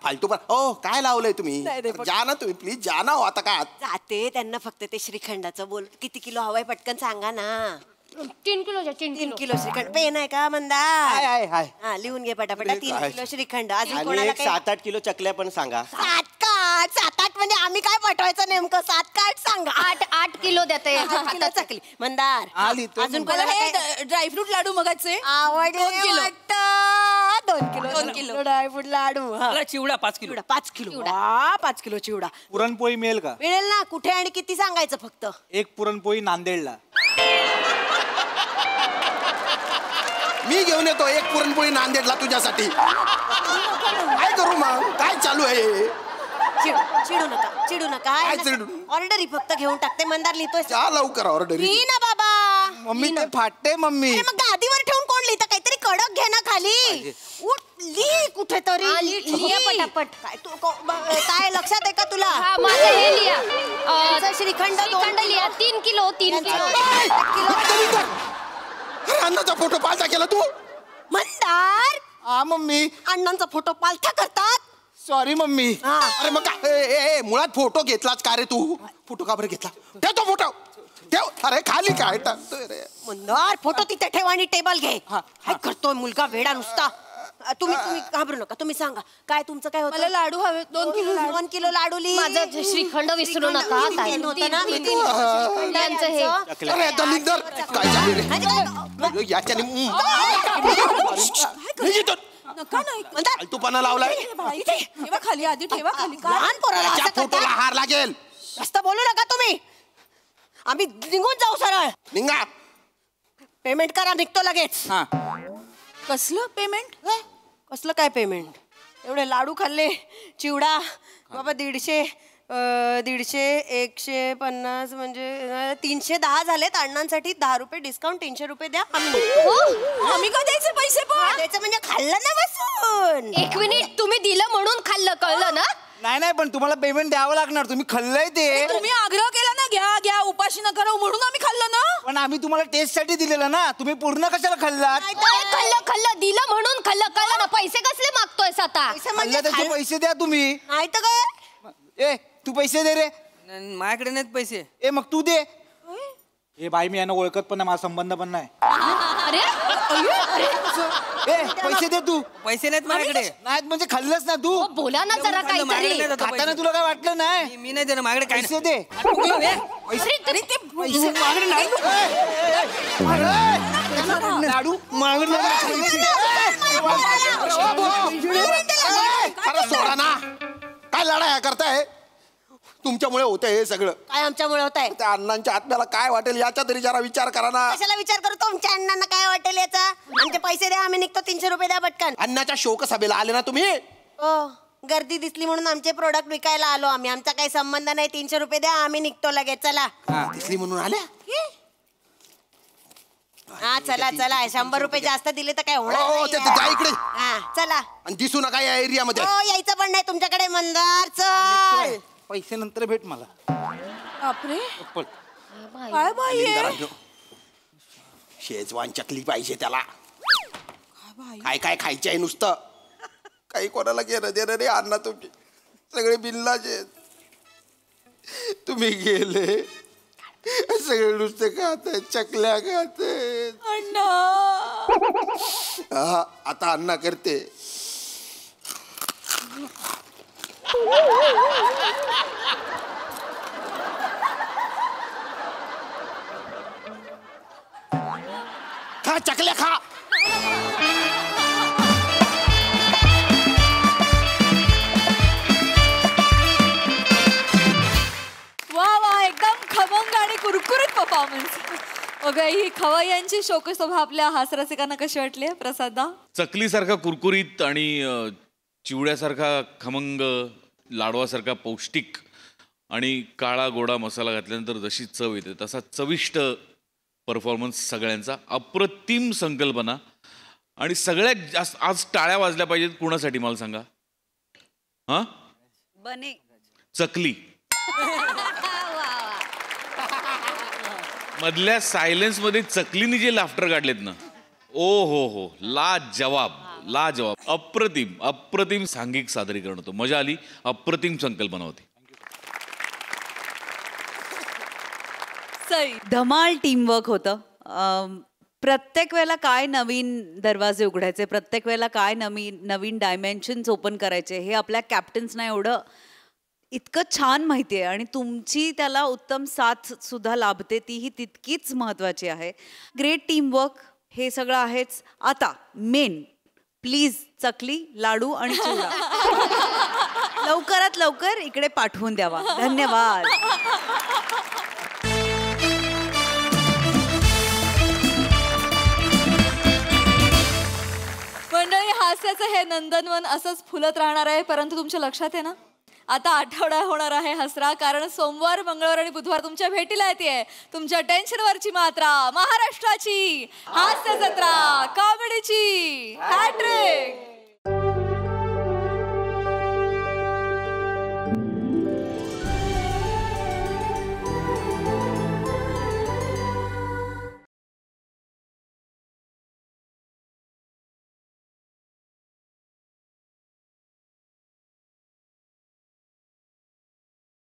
फालतू पण ओ काय लावलंय तुम्ही नाही, नाही, पण- जा ना तुम्ही प्लीज जा ना हो आता काय जाते त्यांना फक्त ते श्रीखंडाचं बोल किती किलो हवाय पटकन सांगा ना 3 किलोच्या 3 किलो श्रीखंड पेन आहे का मंदार हाय हाय हा लिहून घे पटापटा 3 किलो श्रीखंड अजून आणि कोणाला एक काही 7-8 किलो चकल्या पण सांगा. 7-8 म्हणजे आम्ही काय पाठवायचं नेमकं 7-8 सांगा 8 किलो देते 8 किलो चकली मंदार अजून मला कोणाला हे काही ड्रायफ्रूट लाडू मगाचे आवडले 2 किलो. वाटतं. 2 किलो 2 किलो. ड्रायफ्रूट लाडू हा. मला चिवडा 5 किलो. 5 किलो वा 5 किलो चिवडा पुरणपोळी मिळेल का? मिळेल ना कुठे आणि किती सांगायचं फक्त एक पुरणपोळी नांदेडला. मी घेऊन येतो एक पुरणपोळी नांदेडला तुझ्यासाठी काय करू मग काय चालू आहे चिडू नका काय चिडू? ऑर्डरी फक्त घेऊन टाकते मंदार लिहितोय जा लवकर ऑर्डर लिही ना बाबा मम्मी ते फाटते मम्मी. अरे मग गादीवर ठेवून कोण लिहितं काहीतरी कडक घे ना खाली उठ लिही कुठेतरी लिहा पटापट. काय लक्षात आहे का तुला हा माझं हे लिहा यांचं श्रीखंड 2 लिहा 3 किलो 3 किलो अण्णाचा फोटो पालथा केला तू मंदार हा मम्मी अण्णांचा फोटो पालथा करतात सॉरी मम्मी. अरे मग काय मुळात फोटो घेतलाच का रे तू फोटो का बरं घेतला ठेव तो फोटो ठेव अरे खाली काय टाकतोय रे मंदार फोटो तिथे ठेव आणि टेबल घे काय करतोय मुलगा वेडा नुसता तुम्ही घाबरू नका तुम्ही सांगा काय तुमचं काय होतं मला लाडू हवे 2 किलो लाडू 2 किलो लाडू लिही माझं श्रीखंड विसरू नका काय होतं ना श्रीखंडांचं हे अरे दलिंदर काय झाले रे याच्याने नका नाही फालतूपणा लावलाय ठेवा खाली आधी ठेवा खाली लहान पोराला असं त्याच्या फोटोला हार लागेल जास्त बोलू नका तुम्ही आम्ही निघून जाऊ सरळ निघा पेमेंट करा निघतो लगेच कसलं पेमेंट कसलं काय पेमेंट एवढे लाडू खाल्ले चिवडा बाबा 150 150 म्हणजे 310 झालेत अण्णांसाठी 10 रुपये डिस्काउंट 300 रुपये द्या आम्ही निघतो. आम्ही का द्यायचे पैसे पण द्यायचं म्हणजे खाल्लं ना बसून 1 मिनिट तुम्ही दिलं म्हणून खाल्लं कळलं ना नाही पण तुम्हाला पेमेंट द्यावं लागणार. तुम्ही खाल्लंय ते तुम्ही आग्रह केला ना घ्या घ्या उपाशी नका राहू म्हणून आम्ही खाल्लं ना पण आम्ही तुम्हाला टेस्ट साठी दिलेलं ना. तुम्ही पूर्ण कशाला खाल्लात? खाल्लं दिलं म्हणून खाल्लं कळलं ना पैसे कसले मागतोयस आता खाल्लं त्याचे पैसे द्या तुम्ही. नाही तर काय ए तू पैसे दे रे. माझ्याकडे नाहीत पैसे. ए मग तू दे. ए बाई मी यांना ओळखत पण नाही माझा संबंध पण नाही. अरे ए पैसे दे तू. पैसे नाहीत माझ्याकडे. नाहीत म्हणजे खाल्लंच ना तू. बोला ना जरा काहीतरी खाताना तुला काय वाटलं नाही? मी नाही देणार माझ्याकडे काय पैसे दे. अरे ते पैसे मागणे नाही. लाडू मागणे अरे सोडा ना काय लढाया करताय तुमच्यामुळे होतंय हे सगळं काय आमच्यामुळे होत आहे त्या अण्णांच्या आत्म्याला काय वाटेल याचा तरी जरा विचार करा ना कशाला विचार करू तुमच्या अण्णांना काय वाटेल याचा आमचे पैसे द्या आम्ही निघतो 300 रुपये द्या पटकन अण्णाच्या शोक सभेला आले ना तुम्ही गर्दी दिसली म्हणून आमचे प्रोडक्ट विकायला आलो आम्ही आमचा काही संबंध नाही 300 रुपये द्या आम्ही निघतो लगेच चला दिसली म्हणून आल्या हा चला 100 रुपये जास्त दिले तर काय होणार हो नाहीये. जा इकडे हा चला आणि दिसू नका या एरियामध्ये हो यायचं पण नाही तुमच्याकडे मंदार चल पैसे नंतर भेट मला. बापरे काय बाई आहे? शेजवान चकली पाहिजे त्याला काय काय खायचे आहे नुसतं काही कोणाला घेणं देणं रे अण्णा तुम्ही सगळे बिल्लाचे तुम्ही गेले सगळे नुसते खाते चकल्या खाते अण्णा आता अण्णा करते खा चकल्या खा वा एकदम खमंग आणि कुरकुरीत परफॉर्मन्स. अगं ही खवय्यांची शोकसभा आपल्या हास्यरसिकांना कशी वाटली प्रसादा? चकलीसारखा कुरकुरीत आणि चिवड्यासारखा खमंग लाडवासारखा पौष्टिक आणि काळा गोडा मसाला घातल्यानंतर जशी चव येते तसा चविष्ट परफॉर्मन्स सगळ्यांचा. अप्रतिम संकल्पना आणि सगळ्यात जास्त आज टाळ्या वाजल्या पाहिजेत कुणासाठी मला सांगा? हा बने चकली मधल्या सायलेन्स मध्ये चकलीने जे लाफ्टर काढलेत ना ओ हो ला जवाब लाजवाब, अप्रतिम अप्रतिम सांघिक सादरीकरण होतं. मजा आली. अप्रतिम संकल्पना होती. धमाल टीमवर्क होतं. प्रत्येक वेळेला काय नवीन दरवाजे उघडायचे, प्रत्येक वेळेला काय नवीन डायमेन्शन्स ओपन करायचे हे आपल्या कॅप्टन्सना एवढं इतकं छान माहिती आहे. आणि तुमची त्याला उत्तम साथ सुद्धा लाभते, तीही तितकीच महत्वाची आहे. ग्रेट टीमवर्क हे सगळं आहेच. आता मेन प्लीज चकली, लाडू आणि चिवडा लवकरात लवकर इकडे पाठवून द्यावा. धन्यवाद. मंडळी, हास्याचं हे नंदनवन असंच फुलत राहणार आहे. परंतु तुमच्या लक्षात आहे ना, आता आठवडा होणार आहे हसरा, कारण सोमवार, मंगळवार आणि बुधवार तुमच्या भेटीला येते तुमच्या टेन्शनवरची मात्रा, महाराष्ट्राची हास्य जत्रा, कॉमेडीची हॅट्रिक.